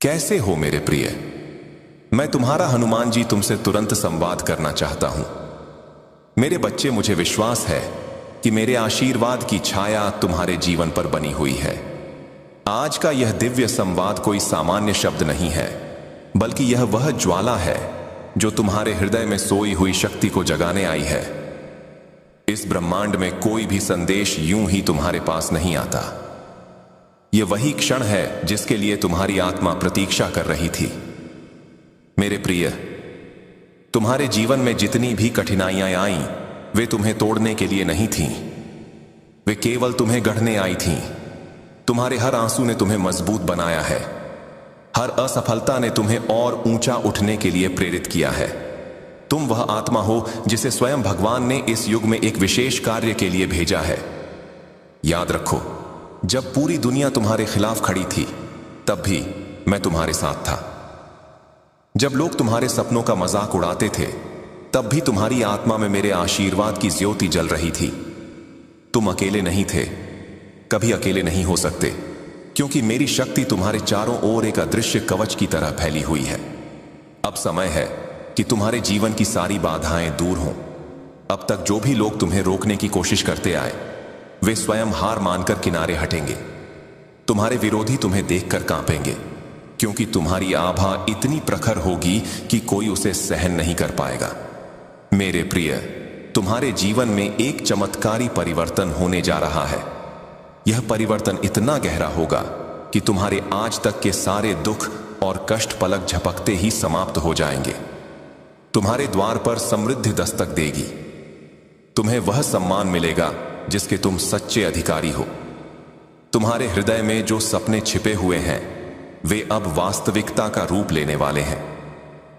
कैसे हो मेरे प्रिय? मैं तुम्हारा हनुमान जी तुमसे तुरंत संवाद करना चाहता हूं। मेरे बच्चे, मुझे विश्वास है कि मेरे आशीर्वाद की छाया तुम्हारे जीवन पर बनी हुई है। आज का यह दिव्य संवाद कोई सामान्य शब्द नहीं है, बल्कि यह वह ज्वाला है जो तुम्हारे हृदय में सोई हुई शक्ति को जगाने आई है। इस ब्रह्मांड में कोई भी संदेश यूं ही तुम्हारे पास नहीं आता। यह वही क्षण है जिसके लिए तुम्हारी आत्मा प्रतीक्षा कर रही थी। मेरे प्रिय, तुम्हारे जीवन में जितनी भी कठिनाइयां आईं, वे तुम्हें तोड़ने के लिए नहीं थीं। वे केवल तुम्हें गढ़ने आई थीं। तुम्हारे हर आंसू ने तुम्हें मजबूत बनाया है। हर असफलता ने तुम्हें और ऊंचा उठने के लिए प्रेरित किया है। तुम वह आत्मा हो जिसे स्वयं भगवान ने इस युग में एक विशेष कार्य के लिए भेजा है। याद रखो, जब पूरी दुनिया तुम्हारे खिलाफ खड़ी थी, तब भी मैं तुम्हारे साथ था। जब लोग तुम्हारे सपनों का मजाक उड़ाते थे, तब भी तुम्हारी आत्मा में मेरे आशीर्वाद की ज्योति जल रही थी। तुम अकेले नहीं थे, कभी अकेले नहीं हो सकते, क्योंकि मेरी शक्ति तुम्हारे चारों ओर एक अदृश्य कवच की तरह फैली हुई है। अब समय है कि तुम्हारे जीवन की सारी बाधाएं दूर हों। अब तक जो भी लोग तुम्हें रोकने की कोशिश करते आए, वे स्वयं हार मानकर किनारे हटेंगे। तुम्हारे विरोधी तुम्हें देखकर कांपेंगे, क्योंकि तुम्हारी आभा इतनी प्रखर होगी कि कोई उसे सहन नहीं कर पाएगा। मेरे प्रिय, तुम्हारे जीवन में एक चमत्कारी परिवर्तन होने जा रहा है। यह परिवर्तन इतना गहरा होगा कि तुम्हारे आज तक के सारे दुख और कष्ट पलक झपकते ही समाप्त हो जाएंगे। तुम्हारे द्वार पर समृद्धि दस्तक देगी। तुम्हें वह सम्मान मिलेगा जिसके तुम सच्चे अधिकारी हो। तुम्हारे हृदय में जो सपने छिपे हुए हैं, वे अब वास्तविकता का रूप लेने वाले हैं।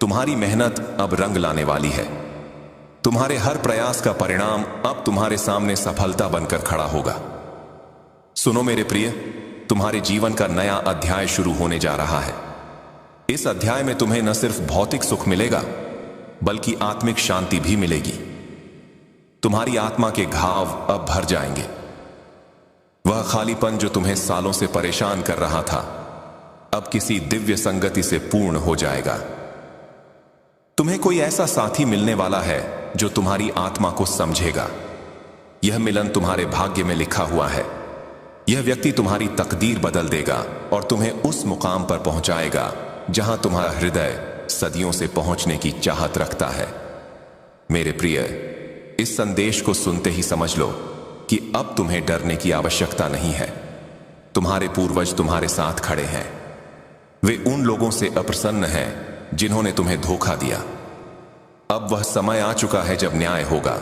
तुम्हारी मेहनत अब रंग लाने वाली है। तुम्हारे हर प्रयास का परिणाम अब तुम्हारे सामने सफलता बनकर खड़ा होगा। सुनो मेरे प्रिय, तुम्हारे जीवन का नया अध्याय शुरू होने जा रहा है। इस अध्याय में तुम्हें न सिर्फ भौतिक सुख मिलेगा, बल्कि आत्मिक शांति भी मिलेगी। तुम्हारी आत्मा के घाव अब भर जाएंगे। वह खालीपन जो तुम्हें सालों से परेशान कर रहा था, अब किसी दिव्य संगति से पूर्ण हो जाएगा। तुम्हें कोई ऐसा साथी मिलने वाला है जो तुम्हारी आत्मा को समझेगा। यह मिलन तुम्हारे भाग्य में लिखा हुआ है। यह व्यक्ति तुम्हारी तकदीर बदल देगा और तुम्हें उस मुकाम पर पहुंचाएगा जहां तुम्हारा हृदय सदियों से पहुंचने की चाहत रखता है। मेरे प्रिय, इस संदेश को सुनते ही समझ लो कि अब तुम्हें डरने की आवश्यकता नहीं है। तुम्हारे पूर्वज तुम्हारे साथ खड़े हैं। वे उन लोगों से अप्रसन्न हैं जिन्होंने तुम्हें धोखा दिया। अब वह समय आ चुका है जब न्याय होगा।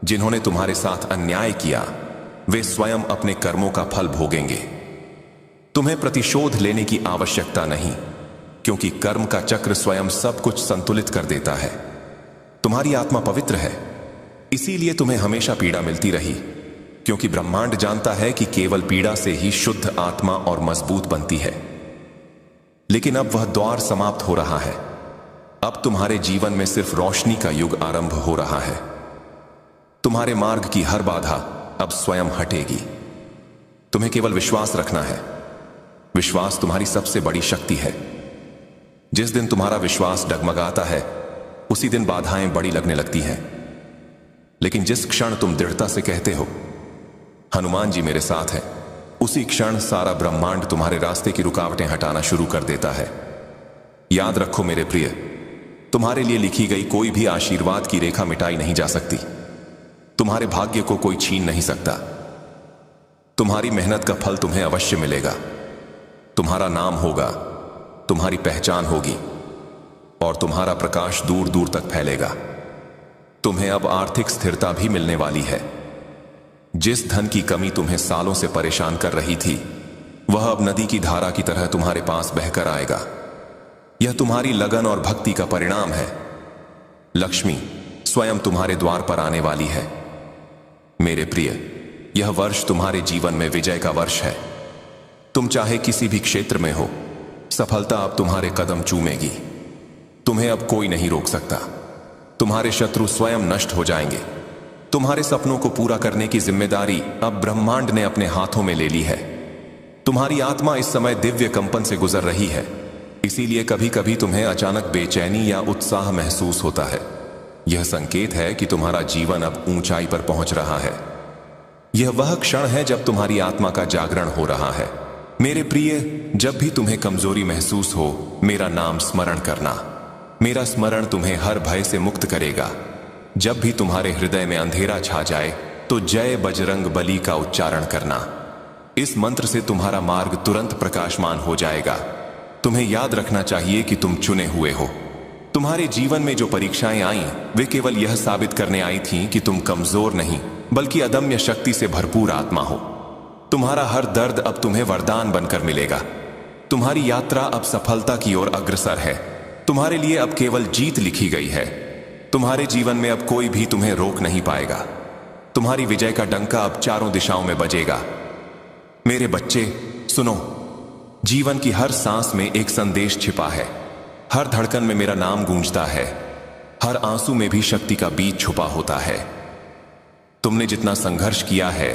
जिन्होंने तुम्हारे साथ अन्याय किया, वे स्वयं अपने कर्मों का फल भोगेंगे। तुम्हें प्रतिशोध लेने की आवश्यकता नहीं, क्योंकि कर्म का चक्र स्वयं सब कुछ संतुलित कर देता है। तुम्हारी आत्मा पवित्र है, इसीलिए तुम्हें हमेशा पीड़ा मिलती रही, क्योंकि ब्रह्मांड जानता है कि केवल पीड़ा से ही शुद्ध आत्मा और मजबूत बनती है। लेकिन अब वह दौर समाप्त हो रहा है। अब तुम्हारे जीवन में सिर्फ रोशनी का युग आरंभ हो रहा है। तुम्हारे मार्ग की हर बाधा अब स्वयं हटेगी। तुम्हें केवल विश्वास रखना है। विश्वास तुम्हारी सबसे बड़ी शक्ति है। जिस दिन तुम्हारा विश्वास डगमगाता है, उसी दिन बाधाएं बड़ी लगने लगती हैं। लेकिन जिस क्षण तुम दृढ़ता से कहते हो, हनुमान जी मेरे साथ हैं, उसी क्षण सारा ब्रह्मांड तुम्हारे रास्ते की रुकावटें हटाना शुरू कर देता है। याद रखो मेरे प्रिय, तुम्हारे लिए लिखी गई कोई भी आशीर्वाद की रेखा मिटाई नहीं जा सकती। तुम्हारे भाग्य को कोई छीन नहीं सकता। तुम्हारी मेहनत का फल तुम्हें अवश्य मिलेगा। तुम्हारा नाम होगा, तुम्हारी पहचान होगी और तुम्हारा प्रकाश दूर दूर तक फैलेगा। तुम्हें अब आर्थिक स्थिरता भी मिलने वाली है। जिस धन की कमी तुम्हें सालों से परेशान कर रही थी, वह अब नदी की धारा की तरह तुम्हारे पास बहकर आएगा। यह तुम्हारी लगन और भक्ति का परिणाम है। लक्ष्मी स्वयं तुम्हारे द्वार पर आने वाली है। मेरे प्रिय, यह वर्ष तुम्हारे जीवन में विजय का वर्ष है। तुम चाहे किसी भी क्षेत्र में हो, सफलता अब तुम्हारे कदम चूमेगी। तुम्हें अब कोई नहीं रोक सकता। तुम्हारे शत्रु स्वयं नष्ट हो जाएंगे। तुम्हारे सपनों को पूरा करने की जिम्मेदारी अब ब्रह्मांड ने अपने हाथों में ले ली है। तुम्हारी आत्मा इस समय दिव्य कंपन से गुजर रही है, इसीलिए कभी कभी तुम्हें अचानक बेचैनी या उत्साह महसूस होता है। यह संकेत है कि तुम्हारा जीवन अब ऊंचाई पर पहुंच रहा है। यह वह क्षण है जब तुम्हारी आत्मा का जागरण हो रहा है। मेरे प्रिय, जब भी तुम्हें कमजोरी महसूस हो, मेरा नाम स्मरण करना। मेरा स्मरण तुम्हें हर भय से मुक्त करेगा। जब भी तुम्हारे हृदय में अंधेरा छा जाए तो जय बजरंग बली का उच्चारण करना। इस मंत्र से तुम्हारा मार्ग तुरंत प्रकाशमान हो जाएगा। तुम्हें याद रखना चाहिए कि तुम चुने हुए हो। तुम्हारे जीवन में जो परीक्षाएं आईं, वे केवल यह साबित करने आई थीं कि तुम कमजोर नहीं, बल्कि अदम्य शक्ति से भरपूर आत्मा हो। तुम्हारा हर दर्द अब तुम्हें वरदान बनकर मिलेगा। तुम्हारी यात्रा अब सफलता की ओर अग्रसर है। तुम्हारे लिए अब केवल जीत लिखी गई है। तुम्हारे जीवन में अब कोई भी तुम्हें रोक नहीं पाएगा। तुम्हारी विजय का डंका अब चारों दिशाओं में बजेगा। मेरे बच्चे, सुनो, जीवन की हर सांस में एक संदेश छिपा है। हर धड़कन में मेरा नाम गूंजता है। हर आंसू में भी शक्ति का बीज छुपा होता है। तुमने जितना संघर्ष किया है,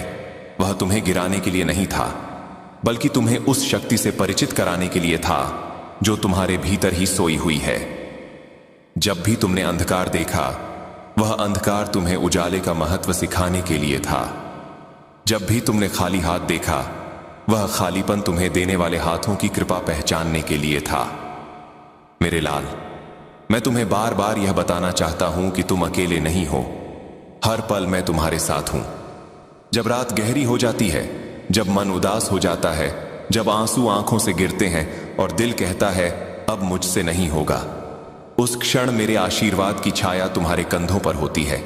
वह तुम्हें गिराने के लिए नहीं था, बल्कि तुम्हें उस शक्ति से परिचित कराने के लिए था जो तुम्हारे भीतर ही सोई हुई है। जब भी तुमने अंधकार देखा, वह अंधकार तुम्हें उजाले का महत्व सिखाने के लिए था। जब भी तुमने खाली हाथ देखा, वह खालीपन तुम्हें देने वाले हाथों की कृपा पहचानने के लिए था। मेरे लाल, मैं तुम्हें बार बार यह बताना चाहता हूं कि तुम अकेले नहीं हो। हर पल मैं तुम्हारे साथ हूं। जब रात गहरी हो जाती है, जब मन उदास हो जाता है, जब आंसू आंखों से गिरते हैं और दिल कहता है अब मुझसे नहीं होगा, उस क्षण मेरे आशीर्वाद की छाया तुम्हारे कंधों पर होती है।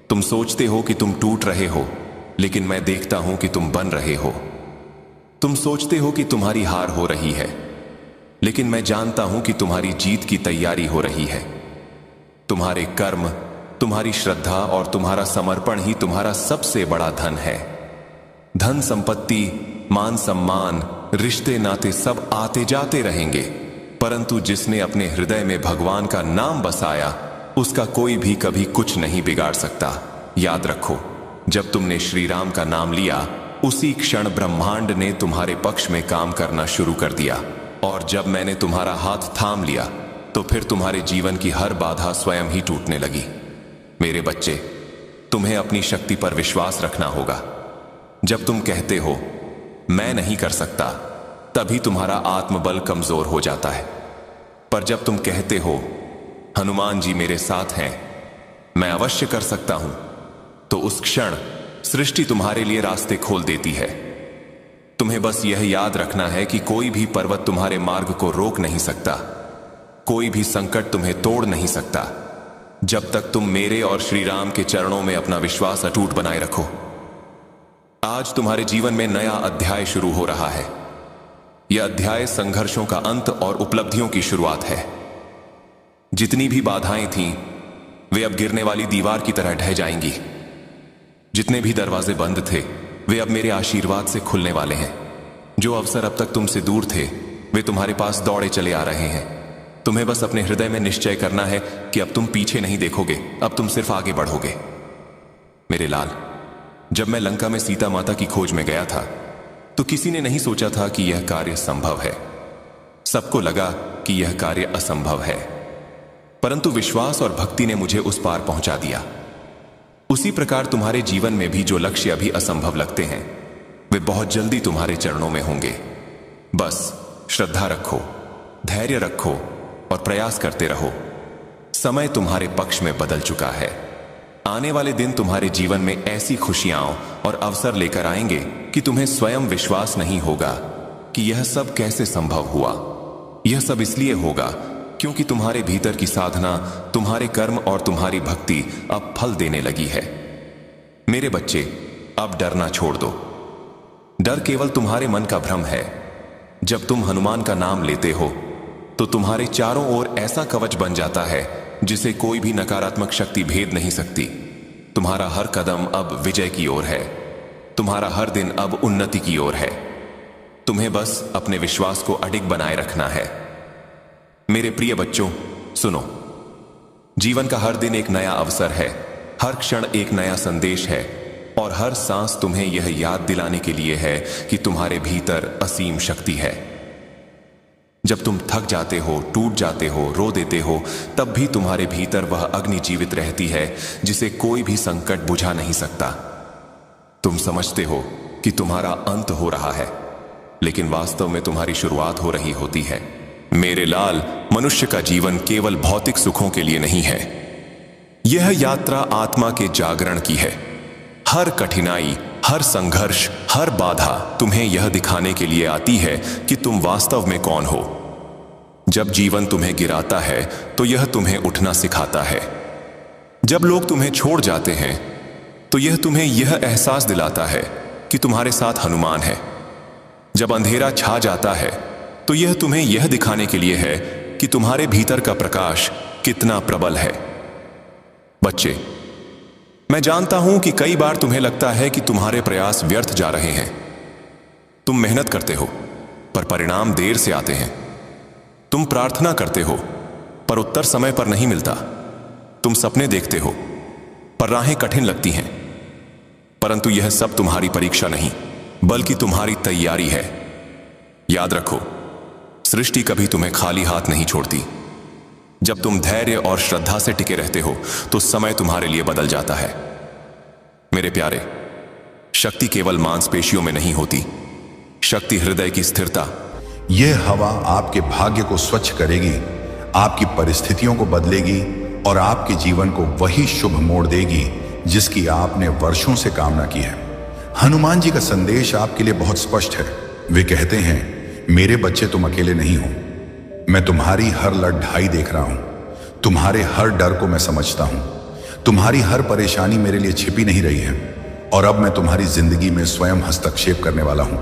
तुम सोचते हो कि तुम टूट रहे हो, लेकिन मैं देखता हूं कि तुम बन रहे हो। तुम सोचते हो कि तुम्हारी हार हो रही है, लेकिन मैं जानता हूं कि तुम्हारी जीत की तैयारी हो रही है। तुम्हारे कर्म, तुम्हारी श्रद्धा और तुम्हारा समर्पण ही तुम्हारा सबसे बड़ा धन है। धन संपत्ति, मान सम्मान, रिश्ते नाते सब आते जाते रहेंगे, परंतु जिसने अपने हृदय में भगवान का नाम बसाया, उसका कोई भी कभी कुछ नहीं बिगाड़ सकता। याद रखो, जब तुमने श्री राम का नाम लिया, उसी क्षण ब्रह्मांड ने तुम्हारे पक्ष में काम करना शुरू कर दिया। और जब मैंने तुम्हारा हाथ थाम लिया, तो फिर तुम्हारे जीवन की हर बाधा स्वयं ही टूटने लगी। मेरे बच्चे, तुम्हें अपनी शक्ति पर विश्वास रखना होगा। जब तुम कहते हो मैं नहीं कर सकता, तभी तुम्हारा आत्मबल कमजोर हो जाता है। पर जब तुम कहते हो हनुमान जी मेरे साथ हैं, मैं अवश्य कर सकता हूं, तो उस क्षण सृष्टि तुम्हारे लिए रास्ते खोल देती है। तुम्हें बस यह याद रखना है कि कोई भी पर्वत तुम्हारे मार्ग को रोक नहीं सकता, कोई भी संकट तुम्हें तोड़ नहीं सकता, जब तक तुम मेरे और श्री राम के चरणों में अपना विश्वास अटूट बनाए रखो। आज तुम्हारे जीवन में नया अध्याय शुरू हो रहा है। यह अध्याय संघर्षों का अंत और उपलब्धियों की शुरुआत है। जितनी भी बाधाएं थीं, वे अब गिरने वाली दीवार की तरह ढह जाएंगी। जितने भी दरवाजे बंद थे, वे अब मेरे आशीर्वाद से खुलने वाले हैं। जो अवसर अब तक तुमसे दूर थे, वे तुम्हारे पास दौड़े चले आ रहे हैं। तुम्हें बस अपने हृदय में निश्चय करना है कि अब तुम पीछे नहीं देखोगे, अब तुम सिर्फ आगे बढ़ोगे। मेरे लाल, जब मैं लंका में सीता माता की खोज में गया था, तो किसी ने नहीं सोचा था कि यह कार्य संभव है। सबको लगा कि यह कार्य असंभव है, परंतु विश्वास और भक्ति ने मुझे उस पार पहुंचा दिया। उसी प्रकार तुम्हारे जीवन में भी जो लक्ष्य अभी असंभव लगते हैं, वे बहुत जल्दी तुम्हारे चरणों में होंगे। बस श्रद्धा रखो, धैर्य रखो और प्रयास करते रहो। समय तुम्हारे पक्ष में बदल चुका है। आने वाले दिन तुम्हारे जीवन में ऐसी खुशियां और अवसर लेकर आएंगे कि तुम्हें स्वयं विश्वास नहीं होगा कि यह सब कैसे संभव हुआ। यह सब इसलिए होगा क्योंकि तुम्हारे भीतर की साधना, तुम्हारे कर्म और तुम्हारी भक्ति अब फल देने लगी है। मेरे बच्चे, अब डरना छोड़ दो। डर केवल तुम्हारे मन का भ्रम है। जब तुम हनुमान का नाम लेते हो, तो तुम्हारे चारों ओर ऐसा कवच बन जाता है जिसे कोई भी नकारात्मक शक्ति भेद नहीं सकती। तुम्हारा हर कदम अब विजय की ओर है। तुम्हारा हर दिन अब उन्नति की ओर है। तुम्हें बस अपने विश्वास को अडिग बनाए रखना है। मेरे प्रिय बच्चों, सुनो, जीवन का हर दिन एक नया अवसर है, हर क्षण एक नया संदेश है, और हर सांस तुम्हें यह याद दिलाने के लिए है कि तुम्हारे भीतर असीम शक्ति है। जब तुम थक जाते हो, टूट जाते हो, रो देते हो, तब भी तुम्हारे भीतर वह अग्नि जीवित रहती है जिसे कोई भी संकट बुझा नहीं सकता। तुम समझते हो कि तुम्हारा अंत हो रहा है, लेकिन वास्तव में तुम्हारी शुरुआत हो रही होती है। मेरे लाल, मनुष्य का जीवन केवल भौतिक सुखों के लिए नहीं है। यह यात्रा आत्मा के जागरण की है। हर कठिनाई, हर संघर्ष, हर बाधा तुम्हें यह दिखाने के लिए आती है कि तुम वास्तव में कौन हो। जब जीवन तुम्हें गिराता है तो यह तुम्हें उठना सिखाता है। जब लोग तुम्हें छोड़ जाते हैं तो यह तुम्हें यह एहसास दिलाता है कि तुम्हारे साथ हनुमान है। जब अंधेरा छा जाता है तो यह तुम्हें यह दिखाने के लिए है कि तुम्हारे भीतर का प्रकाश कितना प्रबल है। बच्चे, मैं जानता हूं कि कई बार तुम्हें लगता है कि तुम्हारे प्रयास व्यर्थ जा रहे हैं। तुम मेहनत करते हो पर परिणाम देर से आते हैं। तुम प्रार्थना करते हो पर उत्तर समय पर नहीं मिलता। तुम सपने देखते हो पर राहें कठिन लगती हैं। परंतु यह सब तुम्हारी परीक्षा नहीं, बल्कि तुम्हारी तैयारी है। याद रखो, सृष्टि कभी तुम्हें खाली हाथ नहीं छोड़ती। जब तुम धैर्य और श्रद्धा से टिके रहते हो तो समय तुम्हारे लिए बदल जाता है। मेरे प्यारे, शक्ति केवल मांसपेशियों में नहीं होती, शक्ति हृदय की स्थिरता। यह हवा आपके भाग्य को स्वच्छ करेगी, आपकी परिस्थितियों को बदलेगी और आपके जीवन को वही शुभ मोड़ देगी जिसकी आपने वर्षों से कामना की है। हनुमान जी का संदेश आपके लिए बहुत स्पष्ट है। वे कहते हैं, मेरे बच्चे, तुम अकेले नहीं हो। मैं तुम्हारी हर लड़ाई देख रहा हूं, तुम्हारे हर डर को मैं समझता हूं, तुम्हारी हर परेशानी मेरे लिए छिपी नहीं रही है और अब मैं तुम्हारी जिंदगी में स्वयं हस्तक्षेप करने वाला हूं।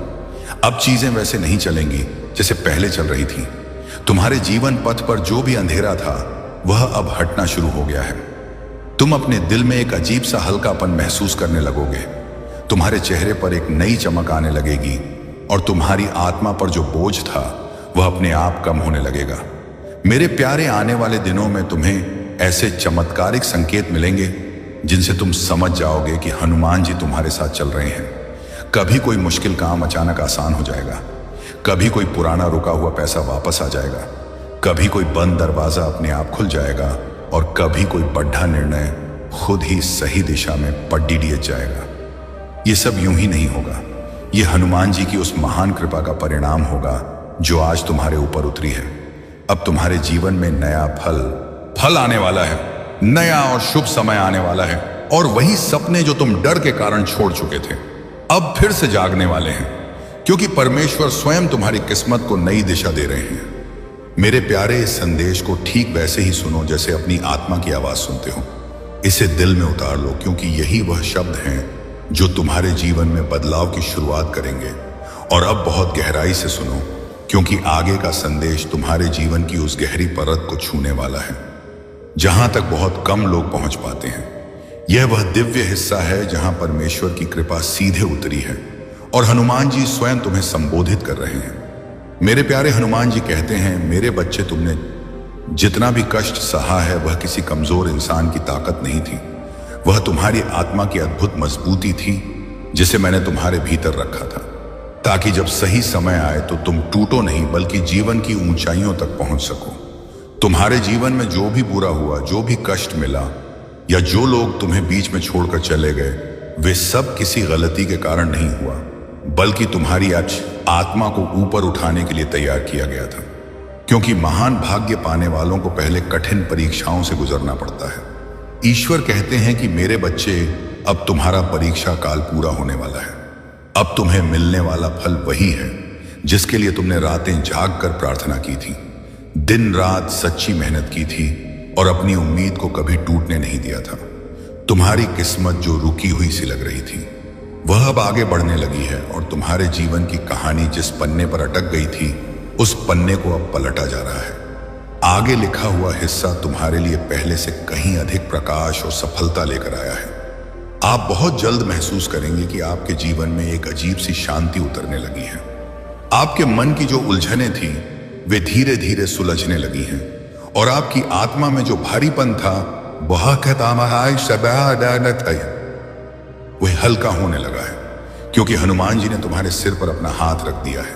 अब चीजें वैसे नहीं चलेंगी जैसे पहले चल रही थी। तुम्हारे जीवन पथ पर जो भी अंधेरा था वह अब हटना शुरू हो गया है। तुम अपने दिल में एक अजीब सा हल्कापन महसूस करने लगोगे। तुम्हारे चेहरे पर एक नई चमक आने लगेगी और तुम्हारी आत्मा पर जो बोझ था वह अपने आप कम होने लगेगा। मेरे प्यारे, आने वाले दिनों में तुम्हें ऐसे चमत्कारिक संकेत मिलेंगे जिनसे तुम समझ जाओगे कि हनुमान जी तुम्हारे साथ चल रहे हैं। कभी कोई मुश्किल काम अचानक आसान हो जाएगा, कभी कोई पुराना रुका हुआ पैसा वापस आ जाएगा, कभी कोई बंद दरवाजा अपने आप खुल जाएगा और कभी कोई बड़ा निर्णय खुद ही सही दिशा में पड्डी दिए जाएगा। ये सब यूं ही नहीं होगा, ये हनुमान जी की उस महान कृपा का परिणाम होगा जो आज तुम्हारे ऊपर उतरी है। अब तुम्हारे जीवन में नया फल आने वाला है, नया और शुभ समय आने वाला है और वही सपने जो तुम डर के कारण छोड़ चुके थे अब फिर से जागने वाले हैं, क्योंकि परमेश्वर स्वयं तुम्हारी किस्मत को नई दिशा दे रहे हैं। मेरे प्यारे, इस संदेश को ठीक वैसे ही सुनो जैसे अपनी आत्मा की आवाज सुनते हो। इसे दिल में उतार लो, क्योंकि यही वह शब्द हैं जो तुम्हारे जीवन में बदलाव की शुरुआत करेंगे। और अब बहुत गहराई से सुनो, क्योंकि आगे का संदेश तुम्हारे जीवन की उस गहरी परत को छूने वाला है जहां तक बहुत कम लोग पहुंच पाते हैं। यह वह दिव्य हिस्सा है जहां परमेश्वर की कृपा सीधे उतरी है और हनुमान जी स्वयं तुम्हें संबोधित कर रहे हैं। मेरे प्यारे, हनुमान जी कहते हैं, मेरे बच्चे, तुमने जितना भी कष्ट सहा है वह किसी कमजोर इंसान की ताकत नहीं थी, वह तुम्हारी आत्मा की अद्भुत मजबूती थी जिसे मैंने तुम्हारे भीतर रखा था, ताकि जब सही समय आए तो तुम टूटो नहीं बल्कि जीवन की ऊंचाइयों तक पहुंच सको। तुम्हारे जीवन में जो भी बुरा हुआ, जो भी कष्ट मिला या जो लोग तुम्हें बीच में छोड़कर चले गए, वे सब किसी गलती के कारण नहीं हुआ, बल्कि तुम्हारी आत्मा को ऊपर उठाने के लिए तैयार किया गया था। क्योंकि महान भाग्य पाने वालों को पहले कठिन परीक्षाओं से गुजरना पड़ता है। ईश्वर कहते हैं कि मेरे बच्चे, अब तुम्हारा परीक्षा काल पूरा होने वाला है। अब तुम्हें मिलने वाला फल वही है जिसके लिए तुमने रातें जाग कर प्रार्थना की थी, दिन रात सच्ची मेहनत की थी और अपनी उम्मीद को कभी टूटने नहीं दिया था। तुम्हारी किस्मत जो रुकी हुई सी लग रही थी वह अब आगे बढ़ने लगी है और तुम्हारे जीवन की कहानी जिस पन्ने पर अटक गई थी उस पन्ने को अब पलटा जा रहा है। आगे लिखा हुआ हिस्सा तुम्हारे लिए पहले से कहीं अधिक प्रकाश और सफलता लेकर आया है। आप बहुत जल्द महसूस करेंगे कि आपके जीवन में एक अजीब सी शांति उतरने लगी है। आपके मन की जो उलझनें थी वे धीरे धीरे सुलझने लगी हैं और आपकी आत्मा में जो भारीपन था वह हल्का होने लगा है, क्योंकि हनुमान जी ने तुम्हारे सिर पर अपना हाथ रख दिया है।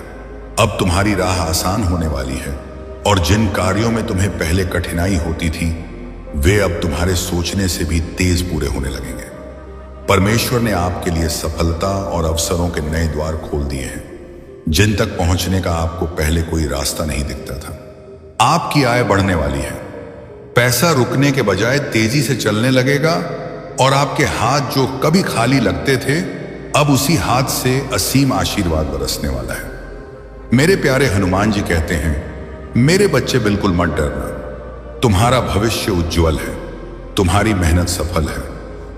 अब तुम्हारी राह आसान होने वाली है और जिन कार्यों में तुम्हें पहले कठिनाई होती थी वे अब तुम्हारे सोचने से भी तेज पूरे होने लगेंगे। परमेश्वर ने आपके लिए सफलता और अवसरों के नए द्वार खोल दिए हैं जिन तक पहुंचने का आपको पहले कोई रास्ता नहीं दिखता था। आपकी आय बढ़ने वाली है, पैसा रुकने के बजाय तेजी से चलने लगेगा और आपके हाथ जो कभी खाली लगते थे अब उसी हाथ से असीम आशीर्वाद बरसने वाला है। मेरे प्यारे हनुमान जी कहते हैं, मेरे बच्चे बिल्कुल मत डरना, तुम्हारा भविष्य उज्जवल है, तुम्हारी मेहनत सफल है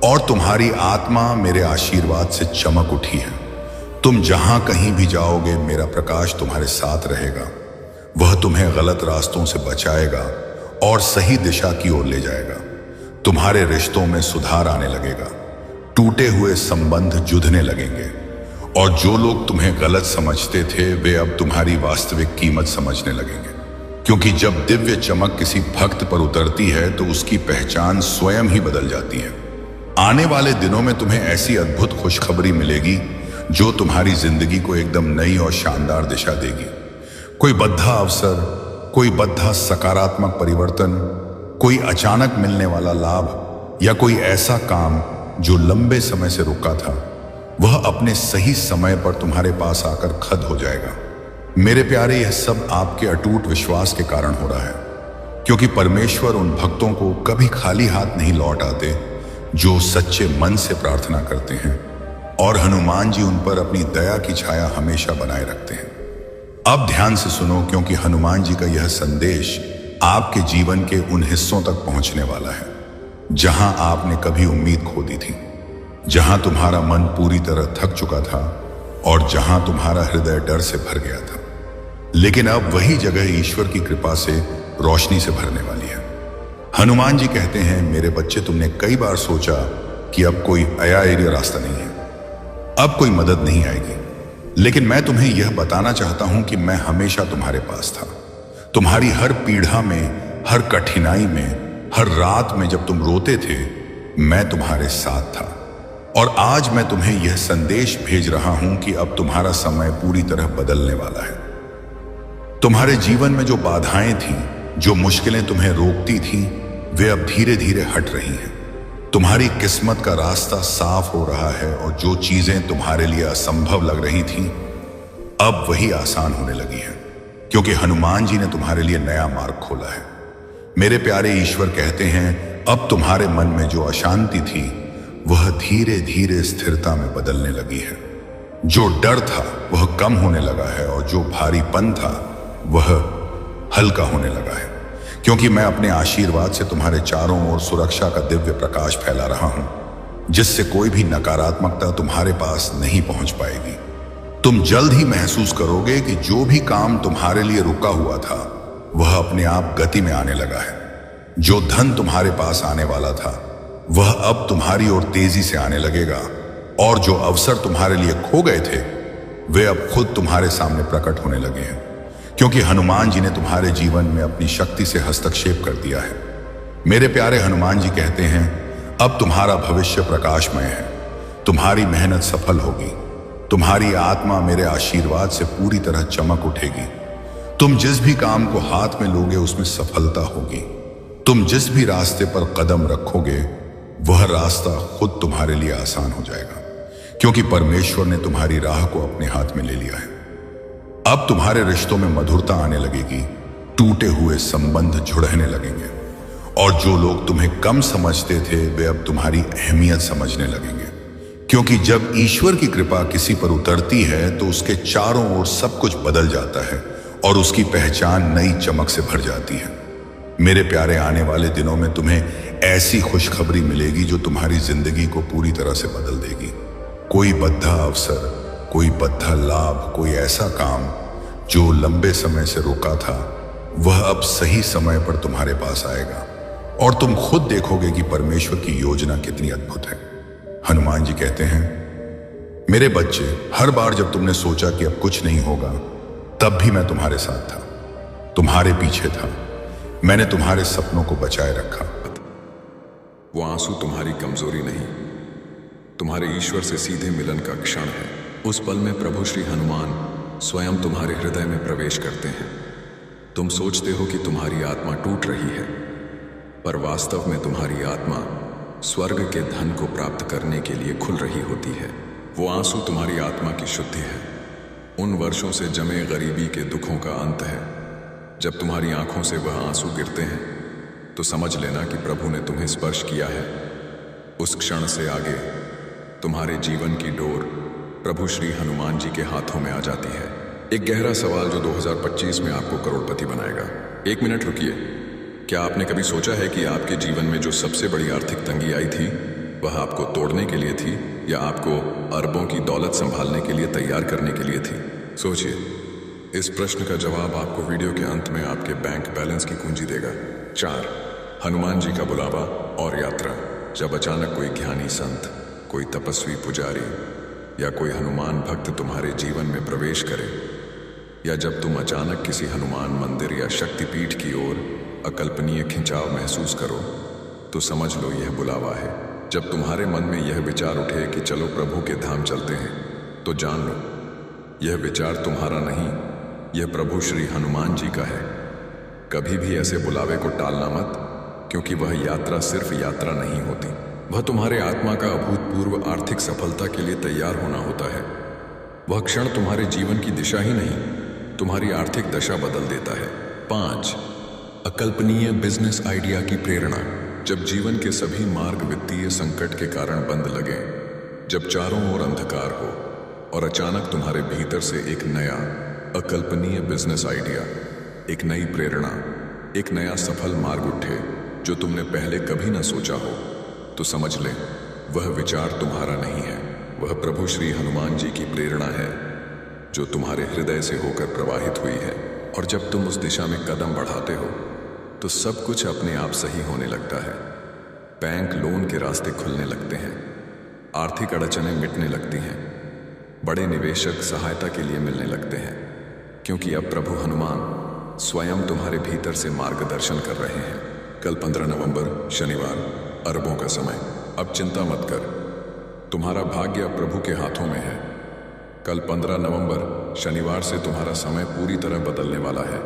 और तुम्हारी आत्मा मेरे आशीर्वाद से चमक उठी है। तुम जहां कहीं भी जाओगे मेरा प्रकाश तुम्हारे साथ रहेगा, वह तुम्हें गलत रास्तों से बचाएगा और सही दिशा की ओर ले जाएगा। तुम्हारे रिश्तों में सुधार आने लगेगा, टूटे हुए संबंध जुड़ने लगेंगे और जो लोग तुम्हें गलत समझते थे वे अब तुम्हारी वास्तविक कीमत समझने लगेंगे। क्योंकि जब दिव्य चमक किसी भक्त पर उतरती है तो उसकी पहचान स्वयं ही बदल जाती है। आने वाले दिनों में तुम्हें ऐसी अद्भुत खुशखबरी मिलेगी जो तुम्हारी जिंदगी को एकदम नई और शानदार दिशा देगी। कोई बद्धा अवसर, कोई बद्धा सकारात्मक परिवर्तन, कोई अचानक मिलने वाला लाभ या कोई ऐसा काम जो लंबे समय से रुका था वह अपने सही समय पर तुम्हारे पास आकर खद हो जाएगा। मेरे प्यारे, यह सब आपके अटूट विश्वास के कारण हो रहा है, क्योंकि परमेश्वर उन भक्तों को कभी खाली हाथ नहीं लौट आते जो सच्चे मन से प्रार्थना करते हैं और हनुमान जी उन पर अपनी दया की छाया हमेशा बनाए रखते हैं। अब ध्यान से सुनो, क्योंकि हनुमान जी का यह संदेश आपके जीवन के उन हिस्सों तक पहुंचने वाला है जहां आपने कभी उम्मीद खो दी थी, जहां तुम्हारा मन पूरी तरह थक चुका था और जहां तुम्हारा हृदय डर से भर गया था। लेकिन अब वही जगह ईश्वर की कृपा से रोशनी से भरने वाली है। हनुमान जी कहते हैं, मेरे बच्चे, तुमने कई बार सोचा कि अब कोई आया रास्ता नहीं है, अब कोई मदद नहीं आएगी, लेकिन मैं तुम्हें यह बताना चाहता हूं कि मैं हमेशा तुम्हारे पास था। तुम्हारी हर पीड़ा में, हर कठिनाई में, हर रात में जब तुम रोते थे मैं तुम्हारे साथ था। और आज मैं तुम्हें यह संदेश भेज रहा हूं कि अब तुम्हारा समय पूरी तरह बदलने वाला है। तुम्हारे जीवन में जो बाधाएं थीं, जो मुश्किलें तुम्हें रोकती थीं, वे अब धीरे धीरे हट रही हैं। तुम्हारी किस्मत का रास्ता साफ हो रहा है और जो चीजें तुम्हारे लिए असंभव लग रही थीं अब वही आसान होने लगी हैं, क्योंकि हनुमान जी ने तुम्हारे लिए नया मार्ग खोला है। मेरे प्यारे, ईश्वर कहते हैं, अब तुम्हारे मन में जो अशांति थी वह धीरे धीरे स्थिरता में बदलने लगी है। जो डर था वह कम होने लगा है और जो भारीपन था वह हल्का होने लगा है, क्योंकि मैं अपने आशीर्वाद से तुम्हारे चारों ओर सुरक्षा का दिव्य प्रकाश फैला रहा हूं, जिससे कोई भी नकारात्मकता तुम्हारे पास नहीं पहुंच पाएगी। तुम जल्द ही महसूस करोगे कि जो भी काम तुम्हारे लिए रुका हुआ था वह अपने आप गति में आने लगा है। जो धन तुम्हारे पास आने वाला था वह अब तुम्हारी ओर तेजी से आने लगेगा और जो अवसर तुम्हारे लिए खो गए थे वे अब खुद तुम्हारे सामने प्रकट होने लगे हैं, क्योंकि हनुमान जी ने तुम्हारे जीवन में अपनी शक्ति से हस्तक्षेप कर दिया है। मेरे प्यारे, हनुमान जी कहते हैं, अब तुम्हारा भविष्य प्रकाशमय है, तुम्हारी मेहनत सफल होगी, तुम्हारी आत्मा मेरे आशीर्वाद से पूरी तरह चमक उठेगी। तुम जिस भी काम को हाथ में लोगे उसमें सफलता होगी। तुम जिस भी रास्ते पर कदम रखोगे वह रास्ता खुद तुम्हारे लिए आसान हो जाएगा, क्योंकि परमेश्वर ने तुम्हारी राह को अपने हाथ में ले लिया है। अब तुम्हारे रिश्तों में मधुरता आने लगेगी, टूटे हुए संबंध जुड़ने लगेंगे और जो लोग तुम्हें कम समझते थे वे अब तुम्हारी अहमियत समझने लगेंगे, क्योंकि जब ईश्वर की कृपा किसी पर उतरती है तो उसके चारों ओर सब कुछ बदल जाता है और उसकी पहचान नई चमक से भर जाती है। मेरे प्यारे, आने वाले दिनों में तुम्हें ऐसी खुशखबरी मिलेगी जो तुम्हारी जिंदगी को पूरी तरह से बदल देगी। कोई बद्धा अवसर, कोई बद्धा लाभ, कोई ऐसा काम जो लंबे समय से रुका था वह अब सही समय पर तुम्हारे पास आएगा और तुम खुद देखोगे कि परमेश्वर की योजना कितनी अद्भुत है। हनुमान जी कहते हैं, मेरे बच्चे, हर बार जब तुमने सोचा कि अब कुछ नहीं होगा तब भी मैं तुम्हारे साथ था, तुम्हारे पीछे था, मैंने तुम्हारे सपनों को बचाए रखा। वो आंसू तुम्हारी कमजोरी नहीं, तुम्हारे ईश्वर से सीधे मिलन का क्षण है। उस पल में प्रभु श्री हनुमान स्वयं तुम्हारे हृदय में प्रवेश करते हैं। तुम सोचते हो कि तुम्हारी आत्मा टूट रही है, पर वास्तव में तुम्हारी आत्मा स्वर्ग के धन को प्राप्त करने के लिए खुल रही होती है। वो आंसू तुम्हारी आत्मा की शुद्धि है, उन वर्षों से जमे गरीबी के दुखों का अंत है। जब तुम्हारी आंखों से वह आंसू गिरते हैं तो समझ लेना कि प्रभु ने तुम्हें स्पर्श किया है। उस क्षण से आगे तुम्हारे जीवन की डोर प्रभु श्री हनुमान जी के हाथों में आ जाती है। एक गहरा सवाल जो 2025 में आपको करोड़पति बनाएगा। 1 मिनट रुकिए। क्या आपने कभी सोचा है कि आपके जीवन में जो सबसे बड़ी आर्थिक तंगी आई थी वह आपको तोड़ने के लिए थी या आपको अरबों की दौलत संभालने के लिए तैयार करने के लिए थी? सोचिए। इस प्रश्न का जवाब आपको वीडियो के अंत में आपके बैंक बैलेंस की कुंजी देगा। 4. हनुमान जी का बुलावा और यात्रा। जब अचानक कोई ज्ञानी संत, कोई तपस्वी पुजारी या कोई हनुमान भक्त तुम्हारे जीवन में प्रवेश करे, या जब तुम अचानक किसी हनुमान मंदिर या शक्तिपीठ की ओर अकल्पनीय खिंचाव महसूस करो, तो समझ लो यह बुलावा है। जब तुम्हारे मन में यह विचार उठे कि चलो प्रभु के धाम चलते हैं, तो जान लो यह विचार तुम्हारा नहीं, यह प्रभु श्री हनुमान जी का है। कभी भी ऐसे बुलावे को टालना मत, क्योंकि वह यात्रा सिर्फ यात्रा नहीं होती, वह तुम्हारे आत्मा का अभूतपूर्व आर्थिक सफलता के लिए तैयार होना होता है। वह क्षण तुम्हारे जीवन की दिशा ही नहीं, तुम्हारी आर्थिक दशा बदल देता है। 5. अकल्पनीय बिजनेस आइडिया की प्रेरणा। जब जीवन के सभी मार्ग वित्तीय संकट के कारण बंद लगे, जब चारों ओर अंधकार हो और अचानक तुम्हारे भीतर से एक नया अकल्पनीय बिजनेस आइडिया, एक नई प्रेरणा, एक नया सफल मार्ग उठे जो तुमने पहले कभी न सोचा हो, तो समझ ले वह विचार तुम्हारा नहीं है, वह प्रभु श्री हनुमान जी की प्रेरणा है जो तुम्हारे हृदय से होकर प्रवाहित हुई है। और जब तुम उस दिशा में कदम बढ़ाते हो तो सब कुछ अपने आप सही होने लगता है। बैंक लोन के रास्ते खुलने लगते हैं, आर्थिक अड़चनें मिटने लगती हैं, बड़े निवेशक सहायता के लिए मिलने लगते हैं, क्योंकि अब प्रभु हनुमान स्वयं तुम्हारे भीतर से मार्गदर्शन कर रहे हैं। कल 15 नवंबर शनिवार, अरबों का समय। अब चिंता मत कर, तुम्हारा भाग्य अब प्रभु के हाथों में है। कल 15 नवंबर शनिवार से तुम्हारा समय पूरी तरह बदलने वाला है।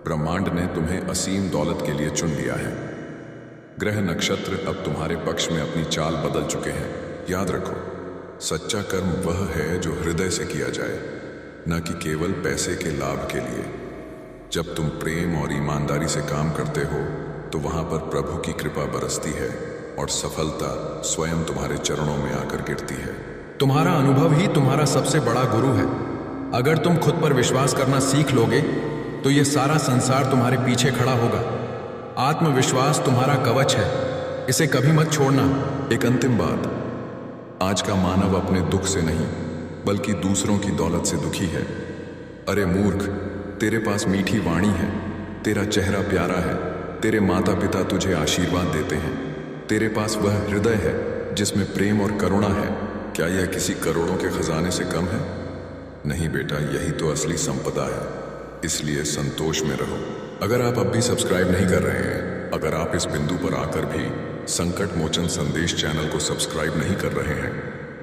ब्रह्मांड ने तुम्हें असीम दौलत के लिए चुन लिया है। ग्रह नक्षत्र अब तुम्हारे पक्ष में अपनी चाल बदल चुके हैं। याद रखो, सच्चा कर्म वह है जो हृदय से किया जाए, न कि केवल पैसे के लाभ के लिए। जब तुम प्रेम और ईमानदारी से काम करते हो तो वहां पर प्रभु की कृपा बरसती है और सफलता स्वयं तुम्हारे चरणों में आकर गिरती है। तुम्हारा अनुभव ही तुम्हारा सबसे बड़ा गुरु है। अगर तुम खुद पर विश्वास करना सीख लोगे तो ये सारा संसार तुम्हारे पीछे खड़ा होगा। आत्मविश्वास तुम्हारा कवच है, इसे कभी मत छोड़ना। एक अंतिम बात, आज का मानव अपने दुख से नहीं बल्कि दूसरों की दौलत से दुखी है। अरे मूर्ख, तेरे पास मीठी वाणी है, तेरा चेहरा प्यारा है, तेरे माता पिता तुझे आशीर्वाद देते हैं, तेरे पास वह हृदय है जिसमें प्रेम और करुणा है। क्या यह किसी करोड़ों के खजाने से कम है? नहीं बेटा, यही तो असली संपदा है। इसलिए संतोष में रहो। अगर आप अब भी सब्सक्राइब नहीं कर रहे हैं, अगर आप इस बिंदु पर आकर भी संकट मोचन संदेश चैनल को सब्सक्राइब नहीं कर रहे हैं,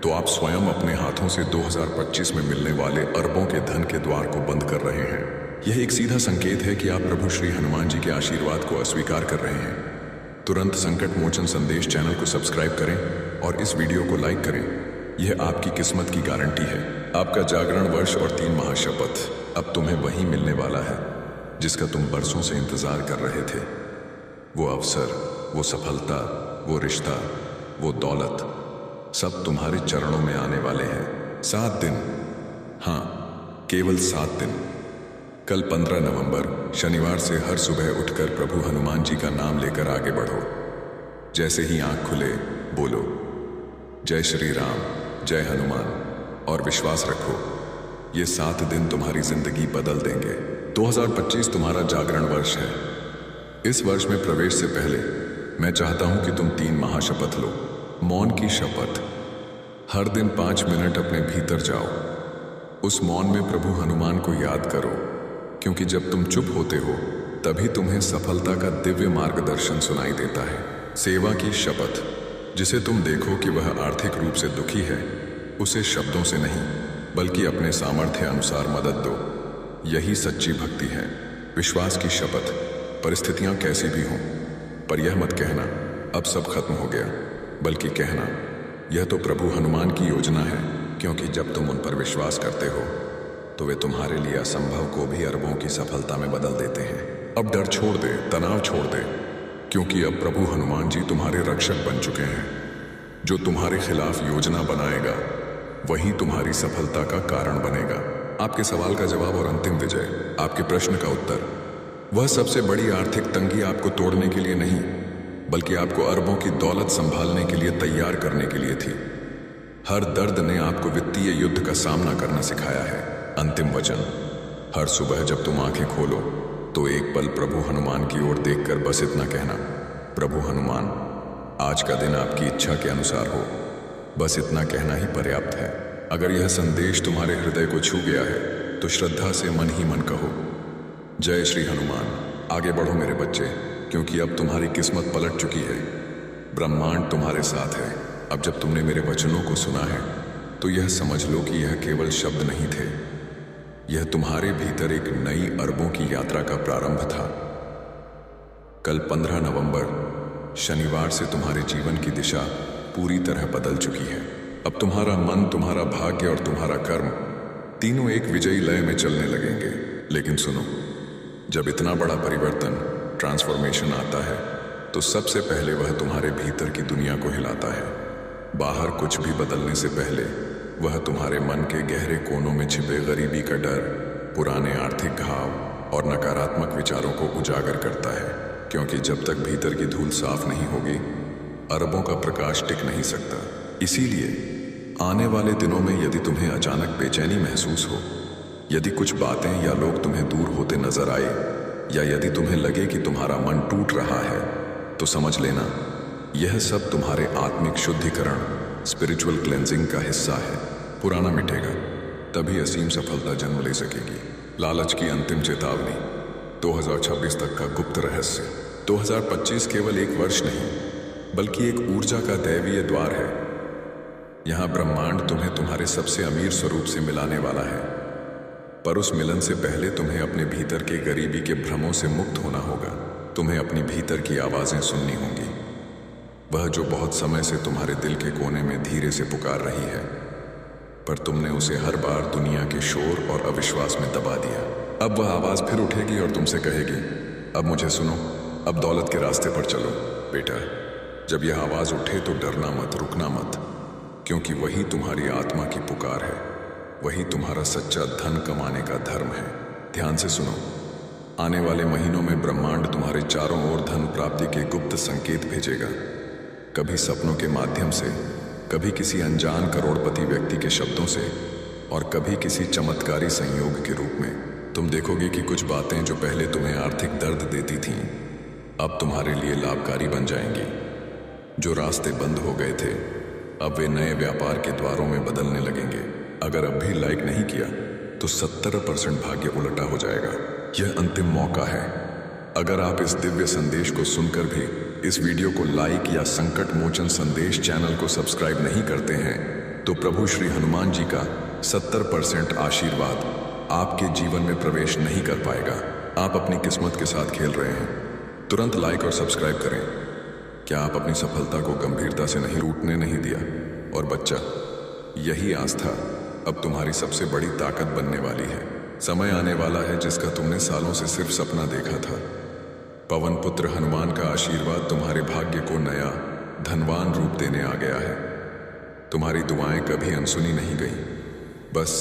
तो आप स्वयं अपने हाथों से 2025 में मिलने वाले अरबों के धन के द्वार को बंद कर रहे हैं। यह एक सीधा संकेत है कि आप प्रभु श्री हनुमान जी के आशीर्वाद को अस्वीकार कर रहे हैं। तुरंत संकट मोचन संदेश चैनल को सब्सक्राइब करें और इस वीडियो को लाइक करें। यह आपकी किस्मत की गारंटी है। आपका जागरण वर्ष और 3 महाशपथ अब तुम्हें वही मिलने वाला है जिसका तुम बरसों से इंतजार कर रहे थे। वो अवसर, वो सफलता, वो रिश्ता, वो दौलत, सब तुम्हारे चरणों में आने वाले हैं। 7 दिन, हाँ, केवल 7 दिन। कल 15 नवंबर शनिवार से हर सुबह उठकर प्रभु हनुमान जी का नाम लेकर आगे बढ़ो। जैसे ही आंख खुले बोलो जय श्री राम, जय हनुमान, और विश्वास रखो ये 7 दिन तुम्हारी जिंदगी बदल देंगे। 2025 तुम्हारा जागरण वर्ष है। इस वर्ष में प्रवेश से पहले मैं चाहता हूं कि तुम 3 महाशपथ लो। मौन की शपथ। हर दिन 5 मिनट अपने भीतर जाओ। उस मौन में प्रभु हनुमान को याद करो, क्योंकि जब तुम चुप होते हो तभी तुम्हें सफलता का दिव्य मार्गदर्शन सुनाई देता है। सेवा की शपथ। जिसे तुम देखो कि वह आर्थिक रूप से दुखी है, उसे शब्दों से नहीं बल्कि अपने सामर्थ्य अनुसार मदद दो। यही सच्ची भक्ति है। विश्वास की शपथ, परिस्थितियां कैसी भी हों, पर यह मत कहना अब सब खत्म हो गया, बल्कि कहना यह तो प्रभु हनुमान की योजना है, क्योंकि जब तुम उन पर विश्वास करते हो तो वे तुम्हारे लिए असंभव को भी अरबों की सफलता में बदल देते हैं। अब डर छोड़ दे, तनाव छोड़ दे, क्योंकि अब प्रभु हनुमान जी तुम्हारे रक्षक बन चुके हैं। जो तुम्हारे खिलाफ योजना बनाएगा वही तुम्हारी सफलता का कारण बनेगा। आपके सवाल का जवाब और अंतिम विजय, आपके प्रश्न का उत्तर, वह सबसे बड़ी आर्थिक तंगी आपको तोड़ने के लिए नहीं, बल्कि आपको अरबों की दौलत संभालने के लिए तैयार करने के लिए थी। हर दर्द ने आपको वित्तीय युद्ध का सामना करना सिखाया है। अंतिम वचन, हर सुबह जब तुम आंखें खोलो तो एक पल प्रभु हनुमान की ओर देखकर बस इतना कहना, प्रभु हनुमान, आज का दिन आपकी इच्छा के अनुसार हो। बस इतना कहना ही पर्याप्त है। अगर यह संदेश तुम्हारे हृदय को छू गया है तो श्रद्धा से मन ही मन कहो, जय श्री हनुमान। आगे बढ़ो मेरे बच्चे, क्योंकि अब तुम्हारी किस्मत पलट चुकी है। ब्रह्मांड तुम्हारे साथ है। अब जब तुमने मेरे वचनों को सुना है तो यह समझ लो कि यह केवल शब्द नहीं थे, यह तुम्हारे भीतर एक नई अरबों की यात्रा का प्रारंभ था। कल 15 नवंबर शनिवार से तुम्हारे जीवन की दिशा पूरी तरह बदल चुकी है। अब तुम्हारा मन, तुम्हारा भाग्य और तुम्हारा कर्म तीनों एक विजयी लय में चलने लगेंगे। लेकिन सुनो, जब इतना बड़ा परिवर्तन, ट्रांसफॉर्मेशन आता है तो सबसे पहले वह तुम्हारे भीतर की दुनिया को हिलाता है। बाहर कुछ भी बदलने से पहले वह तुम्हारे मन के गहरे कोनों में छिपे गरीबी का डर, पुराने आर्थिक घाव और नकारात्मक विचारों को उजागर करता है। क्योंकि जब तक भीतर की धूल साफ नहीं होगी, अरबों का प्रकाश टिक नहीं सकता। इसीलिए आने वाले दिनों में यदि तुम्हें अचानक बेचैनी महसूस हो, यदि कुछ बातें या लोग तुम्हें दूर होते नजर आए, या यदि तुम्हें लगे कि तुम्हारा मन टूट रहा है, तो समझ लेना यह सब तुम्हारे आत्मिक शुद्धिकरण, स्पिरिचुअल क्लेंजिंग का हिस्सा है। पुराना मिटेगा, तभी असीम सफलता जन्म ले सकेगी। लालच की अंतिम चेतावनी, 2026 तक का गुप्त रहस्य। 2025 केवल एक वर्ष नहीं, बल्कि एक ऊर्जा का दैवीय द्वार है। यहां ब्रह्मांड तुम्हें तुम्हारे सबसे अमीर स्वरूप से मिलाने वाला है, पर उस मिलन से पहले तुम्हें अपने भीतर के गरीबी के भ्रमों से मुक्त होना होगा। तुम्हें अपनी भीतर की आवाजें सुननी होंगी, वह जो बहुत समय से तुम्हारे दिल के कोने में धीरे से पुकार रही है, पर तुमने उसे हर बार दुनिया के शोर और अविश्वास में दबा दिया। अब वह आवाज फिर उठेगी और तुमसे कहेगी, अब मुझे सुनो, अब दौलत के रास्ते पर चलो। बेटा, जब यह आवाज उठे तो डरना मत, रुकना मत, क्योंकि वही तुम्हारी आत्मा की पुकार है, वही तुम्हारा सच्चा धन कमाने का धर्म है। ध्यान से सुनो, आने वाले महीनों में ब्रह्मांड तुम्हारे चारों ओर धन प्राप्ति के गुप्त संकेत भेजेगा। कभी सपनों के माध्यम से, कभी किसी अनजान करोड़पति व्यक्ति के शब्दों से, और कभी किसी चमत्कारी संयोग के रूप में। तुम देखोगे कि कुछ बातें जो पहले तुम्हें आर्थिक दर्द देती थीं, अब तुम्हारे लिए लाभकारी बन जाएंगी। जो रास्ते बंद हो गए थे, अब वे नए व्यापार के द्वारों में बदलने लगेंगे। अगर अब भी लाइक नहीं किया तो 70% भाग्य उलटा हो जाएगा। यह अंतिम मौका है। अगर आप इस दिव्य संदेश को सुनकर भी इस वीडियो को लाइक या संकट मोचन संदेश चैनल को सब्सक्राइब नहीं करते हैं, तो प्रभु श्री हनुमान जी का 70% आशीर्वाद आपके जीवन में प्रवेश नहीं कर पाएगा। आप अपनी किस्मत के साथ खेल रहे हैं। तुरंत लाइक और सब्सक्राइब करें। क्या आप अपनी सफलता को गंभीरता से नहीं टूटने नहीं दिया? और बच्चा, यही आस्था अब तुम्हारी सबसे बड़ी ताकत बनने वाली है। समय आने वाला है जिसका तुमने सालों से सिर्फ सपना देखा था। पवन पुत्र हनुमान का आशीर्वाद तुम्हारे भाग्य को नया धनवान रूप देने आ गया है। तुम्हारी दुआएं कभी अनसुनी नहीं गई, बस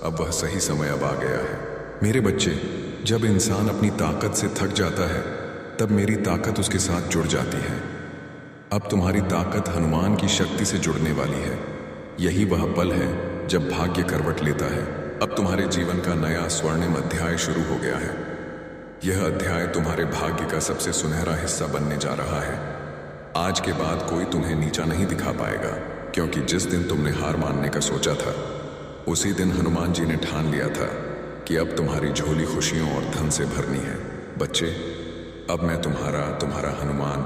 अब वह सही समय अब आ गया है। मेरे बच्चे, जब इंसान अपनी ताकत से थक जाता है, तब मेरी ताकत उसके साथ जुड़ जाती है। अब तुम्हारी ताकत हनुमान की शक्ति से जुड़ने वाली है। यही वह पल है जब भाग्य करवट लेता है। अब तुम्हारे जीवन का नया स्वर्णिम अध्याय शुरू हो गया है। यह अध्याय तुम्हारे भाग्य का सबसे सुनहरा हिस्सा बनने जा रहा है। आज के बाद कोई तुम्हें नीचा नहीं दिखा पाएगा, क्योंकि जिस दिन तुमने हार मानने का सोचा था, उसी दिन हनुमान जी ने ठान लिया था कि अब तुम्हारी झोली खुशियों और धन से भरनी है। बच्चे, अब मैं तुम्हारा हनुमान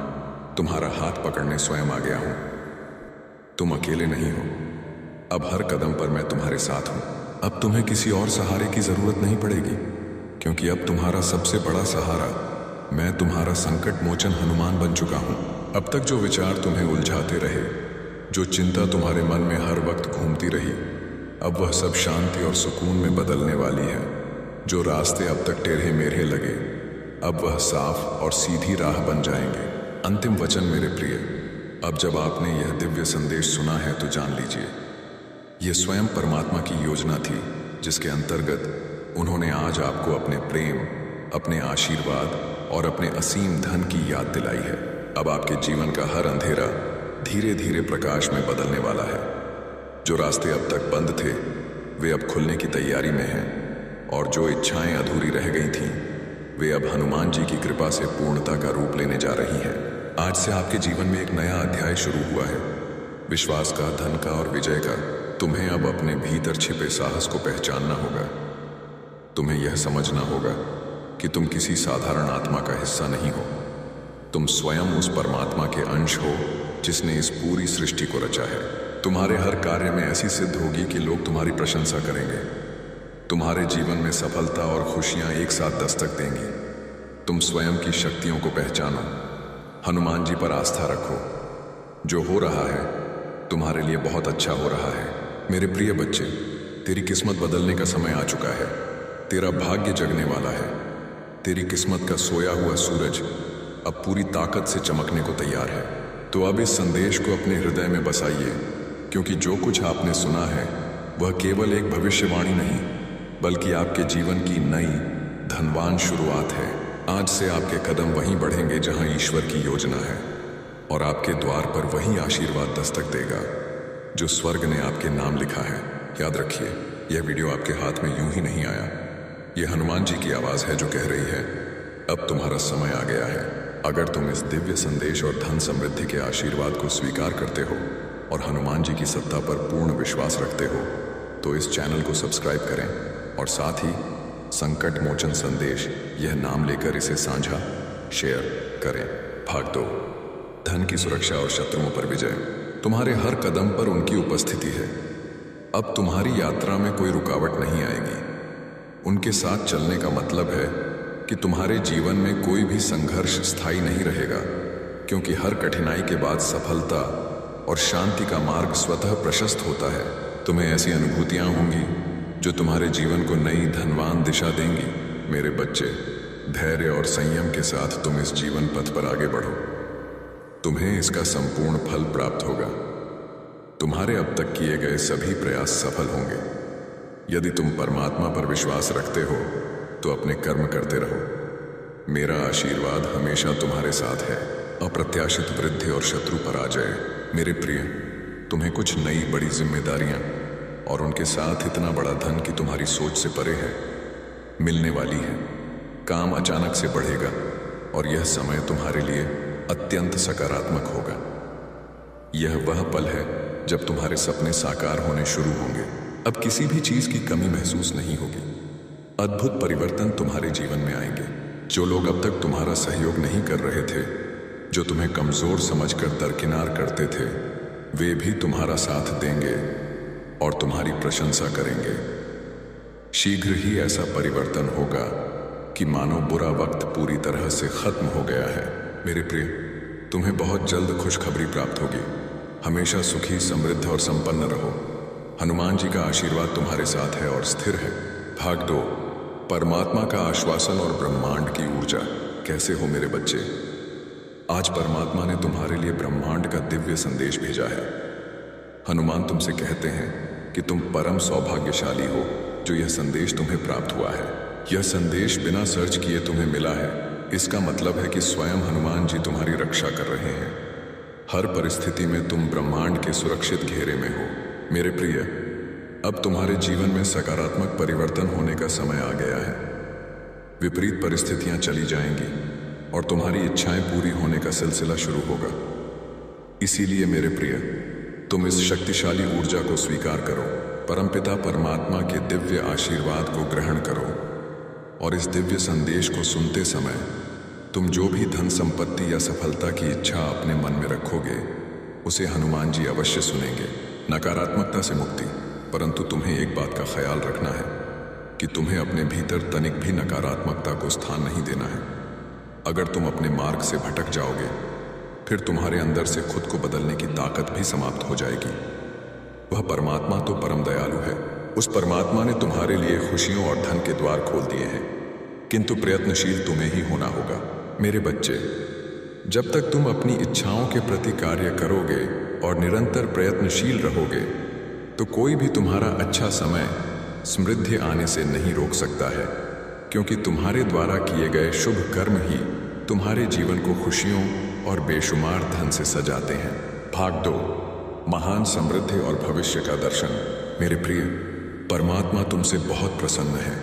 तुम्हारा हाथ पकड़ने स्वयं आ गया हूं। तुम अकेले नहीं हो। अब हर कदम पर मैं तुम्हारे साथ हूं। अब तुम्हें किसी और सहारे की जरूरत नहीं पड़ेगी, क्योंकि अब तुम्हारा सबसे बड़ा सहारा मैं तुम्हारा संकट मोचन हनुमान बन चुका हूं। अब तक जो विचार तुम्हें उलझाते रहे, जो चिंता तुम्हारे मन में हर वक्त घूमती रही, अब वह सब शांति और सुकून में बदलने वाली है। जो रास्ते अब तक टेढ़े मेढ़े लगे, अब वह साफ और सीधी राह बन जाएंगे। अंतिम वचन मेरे प्रिय, अब जब आपने यह दिव्य संदेश सुना है तो जान लीजिए, यह स्वयं परमात्मा की योजना थी, जिसके अंतर्गत उन्होंने आज आपको अपने प्रेम, अपने आशीर्वाद और अपने असीम धन की याद दिलाई है। अब आपके जीवन का हर अंधेरा धीरे धीरे प्रकाश में बदलने वाला है। जो रास्ते अब तक बंद थे, वे अब खुलने की तैयारी में हैं, और जो इच्छाएं अधूरी रह गई थीं, वे अब हनुमान जी की कृपा से पूर्णता का रूप लेने जा रही हैं। आज से आपके जीवन में एक नया अध्याय शुरू हुआ है, विश्वास का, धन का और विजय का। तुम्हें अब अपने भीतर छिपे साहस को पहचानना होगा। तुम्हें यह समझना होगा कि तुम किसी साधारण आत्मा का हिस्सा नहीं हो। तुम स्वयं उस परमात्मा के अंश हो जिसने इस पूरी सृष्टि को रचा है। तुम्हारे हर कार्य में ऐसी सिद्ध होगी कि लोग तुम्हारी प्रशंसा करेंगे। तुम्हारे जीवन में सफलता और खुशियां एक साथ दस्तक देंगी। तुम स्वयं की शक्तियों को पहचानो, हनुमान जी पर आस्था रखो। जो हो रहा है तुम्हारे लिए बहुत अच्छा हो रहा है। मेरे प्रिय बच्चे, तेरी किस्मत बदलने का समय आ चुका है। तेरा भाग्य जगने वाला है। तेरी किस्मत का सोया हुआ सूरज अब पूरी ताकत से चमकने को तैयार है। तो अब इस संदेश को अपने हृदय में बसाइए, क्योंकि जो कुछ आपने सुना है वह केवल एक भविष्यवाणी नहीं, बल्कि आपके जीवन की नई धनवान शुरुआत है। आज से आपके कदम वहीं बढ़ेंगे जहां ईश्वर की योजना है, और आपके द्वार पर वही आशीर्वाद दस्तक देगा जो स्वर्ग ने आपके नाम लिखा है। याद रखिए, यह वीडियो आपके हाथ में यूं ही नहीं आया। यह हनुमान जी की आवाज है जो कह रही है, अब तुम्हारा समय आ गया है। अगर तुम इस दिव्य संदेश और धन समृद्धि के आशीर्वाद को स्वीकार करते हो और हनुमान जी की सत्ता पर पूर्ण विश्वास रखते हो, तो इस चैनल को सब्सक्राइब करें और साथ ही संकट मोचन संदेश यह नाम लेकर इसे साझा शेयर करें। भाग 2, धन की सुरक्षा और शत्रुओं पर विजय। तुम्हारे हर कदम पर उनकी उपस्थिति है। अब तुम्हारी यात्रा में कोई रुकावट नहीं आएगी। उनके साथ चलने का मतलब है कि तुम्हारे जीवन में कोई भी संघर्ष स्थायी नहीं रहेगा, क्योंकि हर कठिनाई के बाद सफलता और शांति का मार्ग स्वतः प्रशस्त होता है। तुम्हें ऐसी अनुभूतियां होंगी जो तुम्हारे जीवन को नई धनवान दिशा देंगी। मेरे बच्चे, धैर्य और संयम के साथ तुम इस जीवन पथ पर आगे बढ़ो। तुम्हें इसका संपूर्ण फल प्राप्त होगा। तुम्हारे अब तक किए गए सभी प्रयास सफल होंगे। यदि तुम परमात्मा पर विश्वास रखते हो तो अपने कर्म करते रहो। मेरा आशीर्वाद हमेशा तुम्हारे साथ है। अप्रत्याशित वृद्धि और शत्रु पराजय। मेरे प्रिय, तुम्हें कुछ नई बड़ी जिम्मेदारियां और उनके साथ इतना बड़ा धन कि तुम्हारी सोच से परे है मिलने वाली है। काम अचानक से बढ़ेगा और यह समय तुम्हारे लिए अत्यंत सकारात्मक होगा। यह वह पल है जब तुम्हारे सपने साकार होने शुरू होंगे। अब किसी भी चीज की कमी महसूस नहीं होगी। अद्भुत परिवर्तन तुम्हारे जीवन में आएंगे। जो लोग अब तक तुम्हारा सहयोग नहीं कर रहे थे, जो तुम्हें कमजोर समझकर दरकिनार करते थे, वे भी तुम्हारा साथ देंगे और तुम्हारी प्रशंसा करेंगे। शीघ्र ही ऐसा परिवर्तन होगा कि मानो बुरा वक्त पूरी तरह से खत्म हो गया है। मेरे प्रिय, तुम्हें बहुत जल्द खुशखबरी प्राप्त होगी। हमेशा सुखी, समृद्ध और संपन्न रहो। हनुमान जी का आशीर्वाद तुम्हारे साथ है और स्थिर है। भाग 2, परमात्मा का आश्वासन और ब्रह्मांड की ऊर्जा। कैसे हो मेरे बच्चे? आज परमात्मा ने तुम्हारे लिए ब्रह्मांड का दिव्य संदेश भेजा है। हनुमान तुमसे कहते हैं कि तुम परम सौभाग्यशाली हो जो यह संदेश तुम्हें प्राप्त हुआ है। यह संदेश बिना सर्च किए तुम्हें मिला है। इसका मतलब है कि स्वयं हनुमान जी तुम्हारी रक्षा कर रहे हैं। हर परिस्थिति में तुम ब्रह्मांड के सुरक्षित घेरे में हो। मेरे प्रिय, अब तुम्हारे जीवन में सकारात्मक परिवर्तन होने का समय आ गया है। विपरीत परिस्थितियां चली जाएंगी और तुम्हारी इच्छाएं पूरी होने का सिलसिला शुरू होगा। इसीलिए मेरे प्रिय, तुम इस शक्तिशाली ऊर्जा को स्वीकार करो। परमपिता परमात्मा के दिव्य आशीर्वाद को ग्रहण करो और इस दिव्य संदेश को सुनते समय तुम जो भी धन संपत्ति या सफलता की इच्छा अपने मन में रखोगे, उसे हनुमान जी अवश्य सुनेंगे। नकारात्मकता से मुक्ति। परंतु तुम्हें एक बात का ख्याल रखना है कि तुम्हें अपने भीतर तनिक भी नकारात्मकता को स्थान नहीं देना है। अगर तुम अपने मार्ग से भटक जाओगे, फिर तुम्हारे अंदर से खुद को बदलने की ताकत भी समाप्त हो जाएगी। वह परमात्मा तो परम दयालु है। उस परमात्मा ने तुम्हारे लिए खुशियों और धन के द्वार खोल दिए हैं, किंतु प्रयत्नशील तुम्हें ही होना होगा। मेरे बच्चे, जब तक तुम अपनी इच्छाओं के प्रति कार्य करोगे और निरंतर प्रयत्नशील रहोगे, तो कोई भी तुम्हारा अच्छा समय समृद्धि आने से नहीं रोक सकता है, क्योंकि तुम्हारे द्वारा किए गए शुभ कर्म ही तुम्हारे जीवन को खुशियों और बेशुमार धन से सजाते हैं। भाग 2, महान समृद्धि और भविष्य का दर्शन। मेरे प्रिय, परमात्मा तुमसे बहुत प्रसन्न है,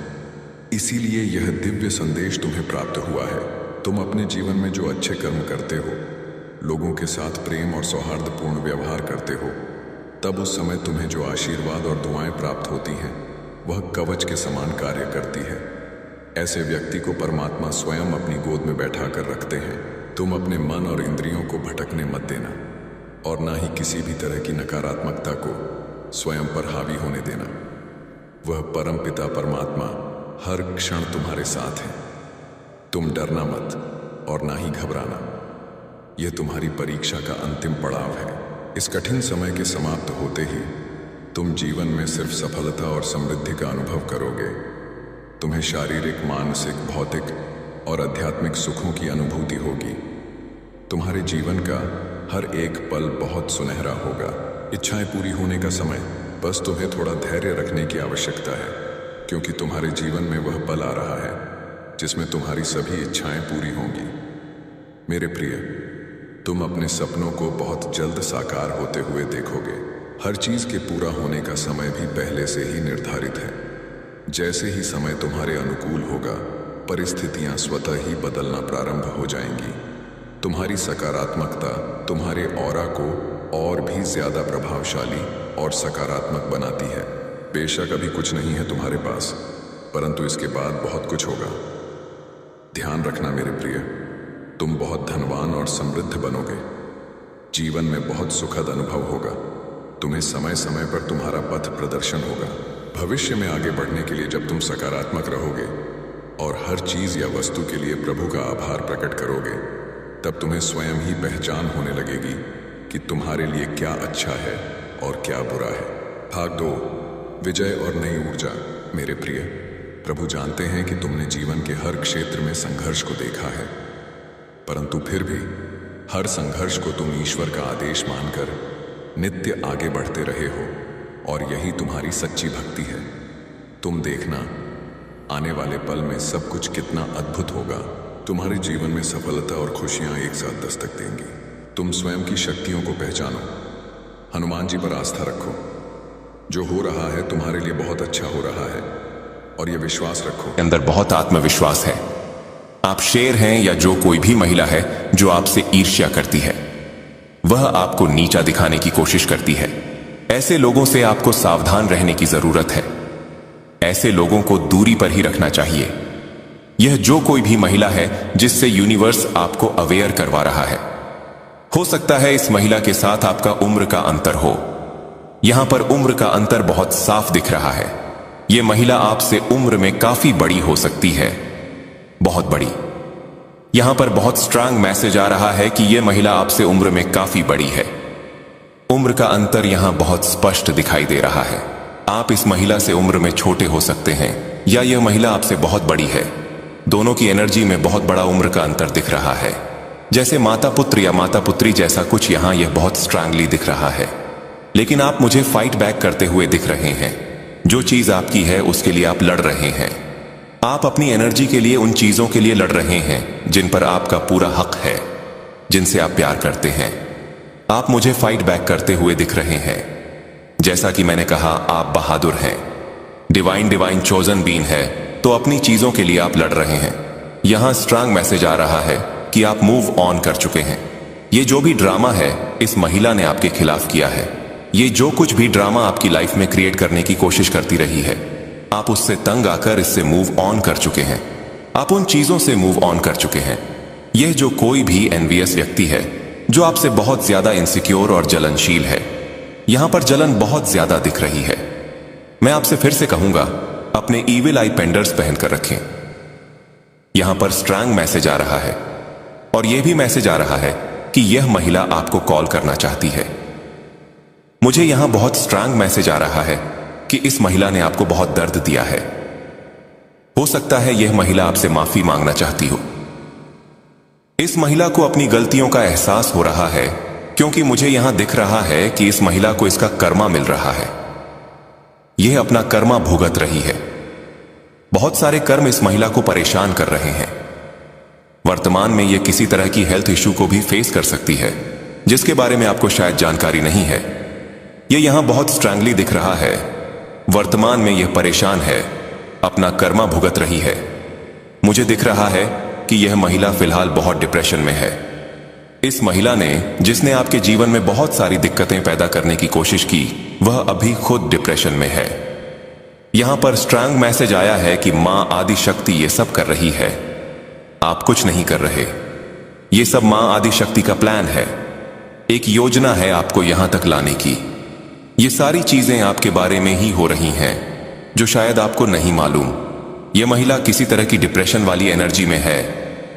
इसीलिए यह दिव्य संदेश तुम्हें प्राप्त हुआ है। तुम अपने जीवन में जो अच्छे कर्म करते हो, लोगों के साथ प्रेम और सौहार्दपूर्ण व्यवहार करते हो, तब उस समय तुम्हें जो आशीर्वाद और दुआएं प्राप्त होती हैं, वह कवच के समान कार्य करती है। ऐसे व्यक्ति को परमात्मा स्वयं अपनी गोद में बैठा कर रखते हैं। तुम अपने मन और इंद्रियों को भटकने मत देना, और ना ही किसी भी तरह की नकारात्मकता को स्वयं पर हावी होने देना। वह परम पिता परमात्मा हर क्षण तुम्हारे साथ है। तुम डरना मत और ना ही घबराना। यह तुम्हारी परीक्षा का अंतिम पड़ाव है। इस कठिन समय के समाप्त होते ही तुम जीवन में सिर्फ सफलता और समृद्धि का अनुभव करोगे। तुम्हें शारीरिक, मानसिक, भौतिक और आध्यात्मिक सुखों की अनुभूति होगी। तुम्हारे जीवन का हर एक पल बहुत सुनहरा होगा। इच्छाएं पूरी होने का समय, बस तुम्हें थोड़ा धैर्य रखने की आवश्यकता है, क्योंकि तुम्हारे जीवन में वह पल आ रहा है जिसमें तुम्हारी सभी इच्छाएं पूरी होंगी। मेरे प्रिय, तुम अपने सपनों को बहुत जल्द साकार होते हुए देखोगे। हर चीज के पूरा होने का समय भी पहले से ही निर्धारित है। जैसे ही समय तुम्हारे अनुकूल होगा, परिस्थितियां स्वतः ही बदलना प्रारंभ हो जाएंगी। तुम्हारी सकारात्मकता तुम्हारे ऑरा को और भी ज्यादा प्रभावशाली और सकारात्मक बनाती है। बेशक अभी कुछ नहीं है तुम्हारे पास, परंतु इसके बाद बहुत कुछ होगा। ध्यान रखना मेरे प्रिय, तुम बहुत धनवान और समृद्ध बनोगे। जीवन में बहुत सुखद अनुभव होगा। तुम्हें समय समय पर तुम्हारा पथ प्रदर्शन होगा। भविष्य में आगे बढ़ने के लिए जब तुम सकारात्मक रहोगे और हर चीज या वस्तु के लिए प्रभु का आभार प्रकट करोगे, तब तुम्हें स्वयं ही पहचान होने लगेगी कि तुम्हारे लिए क्या अच्छा है और क्या बुरा है। भाग 2, विजय और नई ऊर्जा। मेरे प्रिय, प्रभु जानते हैं कि तुमने जीवन के हर क्षेत्र में संघर्ष को देखा है, परंतु फिर भी हर संघर्ष को तुम ईश्वर का आदेश मानकर नित्य आगे बढ़ते रहे हो, और यही तुम्हारी सच्ची भक्ति है। तुम देखना, आने वाले पल में सब कुछ कितना अद्भुत होगा। तुम्हारे जीवन में सफलता और खुशियां एक साथ दस्तक देंगी। तुम स्वयं की शक्तियों को पहचानो, हनुमान जी पर आस्था रखो। जो हो रहा है तुम्हारे लिए बहुत अच्छा हो रहा है, और यह विश्वास रखो अंदर बहुत आत्मविश्वास है। आप शेर हैं या जो कोई भी महिला है जो आपसे ईर्ष्या करती है, वह आपको नीचा दिखाने की कोशिश करती है। ऐसे लोगों से आपको सावधान रहने की जरूरत है। ऐसे लोगों को दूरी पर ही रखना चाहिए। यह जो कोई भी महिला है जिससे यूनिवर्स आपको अवेयर करवा रहा है। हो सकता है इस महिला के साथ आपका उम्र का अंतर हो। यहां पर उम्र का अंतर बहुत साफ दिख रहा है। यह महिला आपसे उम्र में काफी बड़ी हो सकती है, बहुत बड़ी। यहां पर बहुत स्ट्रांग मैसेज आ रहा है कि यह महिला आपसे उम्र में काफी बड़ी है। उम्र का अंतर यहां बहुत स्पष्ट दिखाई दे रहा है। आप इस महिला से उम्र में छोटे हो सकते हैं, या यह महिला आपसे बहुत बड़ी है। दोनों की एनर्जी में बहुत बड़ा उम्र का अंतर दिख रहा है, जैसे माता पुत्र या माता पुत्री जैसा कुछ। यहां यह बहुत स्ट्रांगली दिख रहा है, लेकिन आप मुझे फाइट बैक करते हुए दिख रहे हैं। जो चीज आपकी है उसके लिए आप लड़ रहे हैं। आप अपनी एनर्जी के लिए उन चीजों के लिए लड़ रहे हैं जिन पर आपका पूरा हक है, जिनसे आप प्यार करते हैं। आप मुझे फाइट बैक करते हुए दिख रहे हैं। जैसा कि मैंने कहा, आप बहादुर हैं, डिवाइन चोजन बीन है, तो अपनी चीजों के लिए आप लड़ रहे हैं। यहां स्ट्रांग मैसेज आ रहा है कि आप मूव ऑन कर चुके हैं। ये जो भी ड्रामा है इस महिला ने आपके खिलाफ किया है, ये जो कुछ भी ड्रामा आपकी लाइफ में क्रिएट करने की कोशिश करती रही है, आप उससे तंग आकर इससे मूव ऑन कर चुके हैं। आप उन चीजों से मूव ऑन कर चुके हैं। यह जो कोई भी एनवियस व्यक्ति है, जो आपसे बहुत ज्यादा इनसिक्योर और जलनशील है, यहां पर जलन बहुत ज्यादा दिख रही है। मैं आपसे फिर से कहूंगा, अपने ईविल आई पेंडर्स पहनकर रखें। यहां पर स्ट्रांग मैसेज आ रहा है और यह भी मैसेज आ रहा है कि यह महिला आपको कॉल करना चाहती है। मुझे यहां बहुत स्ट्रांग मैसेज आ रहा है कि इस महिला ने आपको बहुत दर्द दिया है। हो सकता है यह महिला आपसे माफी मांगना चाहती हो। इस महिला को अपनी गलतियों का एहसास हो रहा है, क्योंकि मुझे यहां दिख रहा है कि इस महिला को इसका कर्मा मिल रहा है। यह अपना कर्मा भुगत रही है। बहुत सारे कर्म इस महिला को परेशान कर रहे हैं। वर्तमान में यह किसी तरह की हेल्थ इश्यू को भी फेस कर सकती है, जिसके बारे में आपको शायद जानकारी नहीं है। यह यहां बहुत स्ट्रांगली दिख रहा है। वर्तमान में यह परेशान है, अपना कर्मा भुगत रही है। मुझे दिख रहा है कि यह महिला फिलहाल बहुत डिप्रेशन में है। इस महिला ने, जिसने आपके जीवन में बहुत सारी दिक्कतें पैदा करने की कोशिश की, वह अभी खुद डिप्रेशन में है। यहां पर स्ट्रांग मैसेज आया है कि मां आदि शक्ति ये सब कर रही है, आप कुछ नहीं कर रहे। ये सब मां आदि शक्ति का प्लान है, एक योजना है आपको यहां तक लाने की। ये सारी चीजें आपके बारे में ही हो रही हैं, जो शायद आपको नहीं मालूम। यह महिला किसी तरह की डिप्रेशन वाली एनर्जी में है।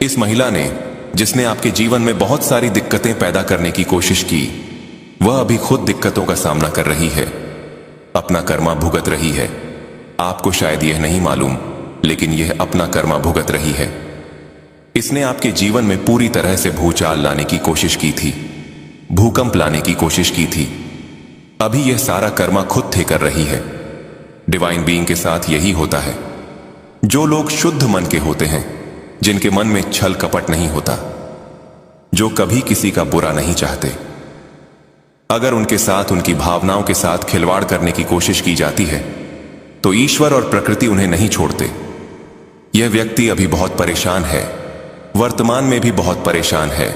इस महिला ने, जिसने आपके जीवन में बहुत सारी दिक्कतें पैदा करने की कोशिश की, वह अभी खुद दिक्कतों का सामना कर रही है, अपना कर्मा भुगत रही है। आपको शायद यह नहीं मालूम, लेकिन यह अपना कर्मा भुगत रही है। इसने आपके जीवन में पूरी तरह से भूचाल लाने की कोशिश की थी, भूकंप लाने की कोशिश की थी। अभी यह सारा कर्मा खुद थे कर रही है। डिवाइन बीइंग के साथ यही होता है। जो लोग शुद्ध मन के होते हैं, जिनके मन में छल कपट नहीं होता, जो कभी किसी का बुरा नहीं चाहते, अगर उनके साथ, उनकी भावनाओं के साथ खिलवाड़ करने की कोशिश की जाती है, तो ईश्वर और प्रकृति उन्हें नहीं छोड़ते। यह व्यक्ति अभी बहुत परेशान है, वर्तमान में भी बहुत परेशान है।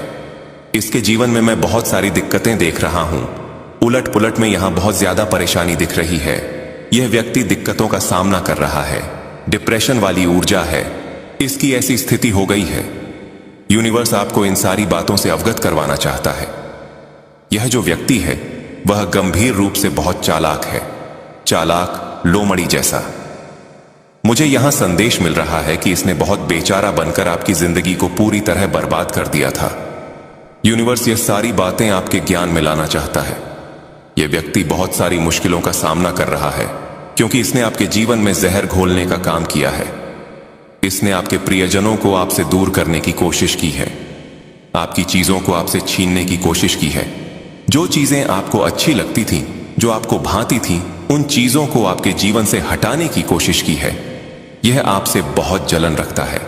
इसके जीवन में मैं बहुत सारी दिक्कतें देख रहा हूं। उलट पुलट में यहां बहुत ज्यादा परेशानी दिख रही है। यह व्यक्ति दिक्कतों का सामना कर रहा है, डिप्रेशन वाली ऊर्जा है, इसकी ऐसी स्थिति हो गई है। यूनिवर्स आपको इन सारी बातों से अवगत करवाना चाहता है। यह जो व्यक्ति है, वह गंभीर रूप से बहुत चालाक है, चालाक लोमड़ी जैसा। मुझे यहां संदेश मिल रहा है कि इसने बहुत बेचारा बनकर आपकी जिंदगी को पूरी तरह बर्बाद कर दिया था। यूनिवर्स यह सारी बातें आपके ज्ञान में लाना चाहता है। यह व्यक्ति बहुत सारी मुश्किलों का सामना कर रहा है, क्योंकि इसने आपके जीवन में जहर घोलने का काम किया है। इसने आपके प्रियजनों को आपसे दूर करने की कोशिश की है, आपकी चीजों को आपसे छीनने की कोशिश की है। जो चीजें आपको अच्छी लगती थीं, जो आपको भाती थीं, उन चीजों को आपके जीवन से हटाने की कोशिश की है। यह आपसे बहुत जलन रखता है,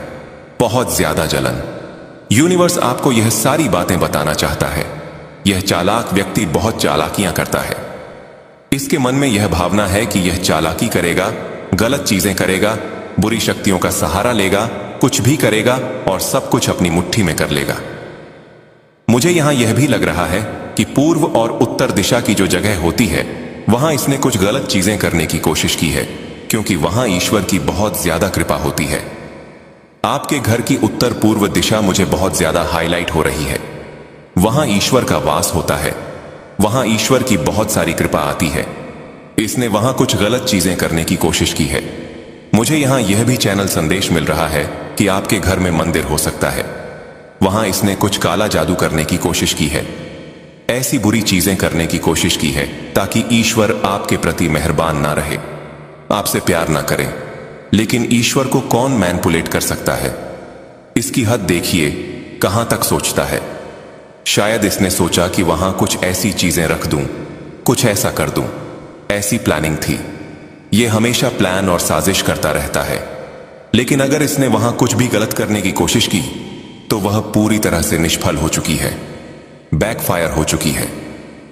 बहुत ज्यादा जलन। यूनिवर्स आपको यह सारी बातें बताना चाहता है। यह चालाक व्यक्ति बहुत चालाकियां करता है। इसके मन में यह भावना है कि यह चालाकी करेगा, गलत चीजें करेगा, बुरी शक्तियों का सहारा लेगा, कुछ भी करेगा और सब कुछ अपनी मुट्ठी में कर लेगा। मुझे यहां यह भी लग रहा है कि पूर्व और उत्तर दिशा की जो जगह होती है, वहां इसने कुछ गलत चीजें करने की कोशिश की है, क्योंकि वहां ईश्वर की बहुत ज्यादा कृपा होती है। आपके घर की उत्तर पूर्व दिशा मुझे बहुत ज्यादा हाईलाइट हो रही है। वहां ईश्वर का वास होता है, वहां ईश्वर की बहुत सारी कृपा आती है। इसने वहां कुछ गलत चीजें करने की कोशिश की है। मुझे यहां यह भी चैनल संदेश मिल रहा है कि आपके घर में मंदिर हो सकता है। वहां इसने कुछ काला जादू करने की कोशिश की है, ऐसी बुरी चीजें करने की कोशिश की है ताकि ईश्वर आपके प्रति मेहरबान ना रहे, आपसे प्यार ना करें। लेकिन ईश्वर को कौन मैनिपुलेट कर सकता है? इसकी हद देखिए, कहां तक सोचता है। शायद इसने सोचा कि वहां कुछ ऐसी चीजें रख दूं, कुछ ऐसा कर दूं, ऐसी प्लानिंग थी। यह हमेशा प्लान और साजिश करता रहता है। लेकिन अगर इसने वहां कुछ भी गलत करने की कोशिश की, तो वह पूरी तरह से निष्फल हो चुकी है, बैकफायर हो चुकी है।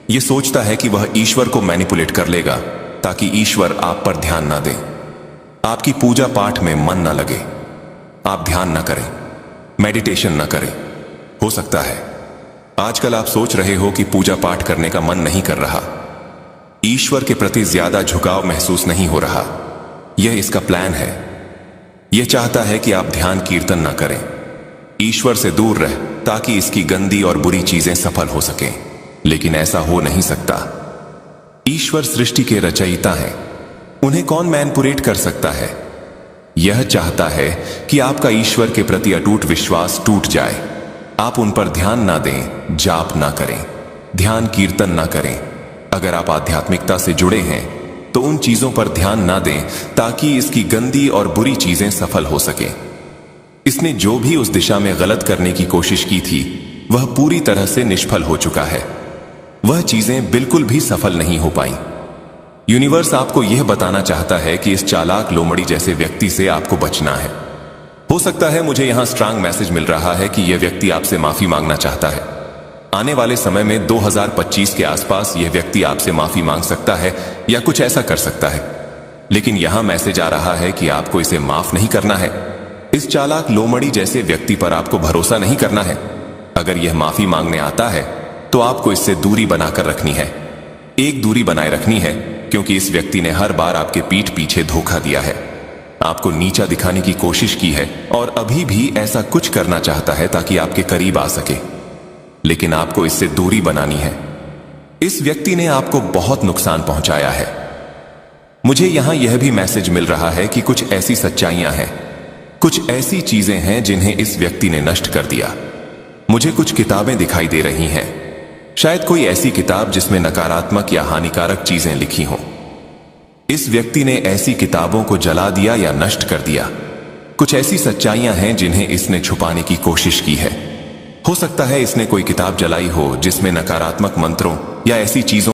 यह सोचता है कि वह ईश्वर को मैनिपुलेट कर लेगा ताकि ईश्वर आप पर ध्यान ना दे, आपकी पूजा पाठ में मन ना लगे, आप ध्यान ना करें, मेडिटेशन ना करें। हो सकता है आजकल आप सोच रहे हो कि पूजा पाठ करने का मन नहीं कर रहा, ईश्वर के प्रति ज्यादा झुकाव महसूस नहीं हो रहा। यह इसका प्लान है। यह चाहता है कि आप ध्यान कीर्तन ना करें, ईश्वर से दूर रह, ताकि इसकी गंदी और बुरी चीजें सफल हो सकें। लेकिन ऐसा हो नहीं सकता। ईश्वर सृष्टि के रचयिता हैं। उन्हें कौन मैनिपुलेट कर सकता है? यह चाहता है कि आपका ईश्वर के प्रति अटूट विश्वास टूट जाए। आप उन पर ध्यान ना दें, जाप ना करें, ध्यान कीर्तन ना करें। अगर आप आध्यात्मिकता से जुड़े हैं तो उन चीजों पर ध्यान ना दें ताकि इसकी गंदी और बुरी चीजें सफल हो सके। इसने जो भी उस दिशा में गलत करने की कोशिश की थी वह पूरी तरह से निष्फल हो चुका है। वह चीजें बिल्कुल भी सफल नहीं हो पाई। यूनिवर्स आपको यह बताना चाहता है कि इस चालाक लोमड़ी जैसे व्यक्ति से आपको बचना है। हो सकता है मुझे यहां स्ट्रांग मैसेज मिल रहा है कि यह व्यक्ति आपसे माफी मांगना चाहता है। आने वाले समय में 2025 के आसपास यह व्यक्ति आपसे माफी मांग सकता है या कुछ ऐसा कर सकता है, लेकिन यहां मैसेज आ रहा है कि आपको इसे माफ नहीं करना है। इस चालाक लोमड़ी जैसे व्यक्ति पर आपको भरोसा नहीं करना है। अगर यह माफी मांगने आता है तो आपको इससे दूरी बनाकर रखनी है। एक दूरी बनाए रखनी है, क्योंकि इस व्यक्ति ने हर बार आपके पीठ पीछे धोखा दिया है, आपको नीचा दिखाने की कोशिश की है और अभी भी ऐसा कुछ करना चाहता है ताकि आपके करीब आ सके, लेकिन आपको इससे दूरी बनानी है। इस व्यक्ति ने आपको बहुत नुकसान पहुंचाया है। मुझे यहां यह भी मैसेज मिल रहा है कि कुछ ऐसी सच्चाइयां हैं, कुछ ऐसी चीजें हैं जिन्हें इस व्यक्ति ने नष्ट कर दिया। मुझे कुछ किताबें दिखाई दे रही हैं, शायद कोई ऐसी किताब जिसमें नकारात्मक या हानिकारक चीजें लिखी हों। इस व्यक्ति ने ऐसी किताबों को जला दिया या नष्ट कर दिया। कुछ ऐसी सच्चाइयां हैं जिन्हें इसने छुपाने की कोशिश की है। हो सकता है इसने कोई किताब जलाई हो जिसमें नकारात्मक मंत्रों या ऐसी चीजों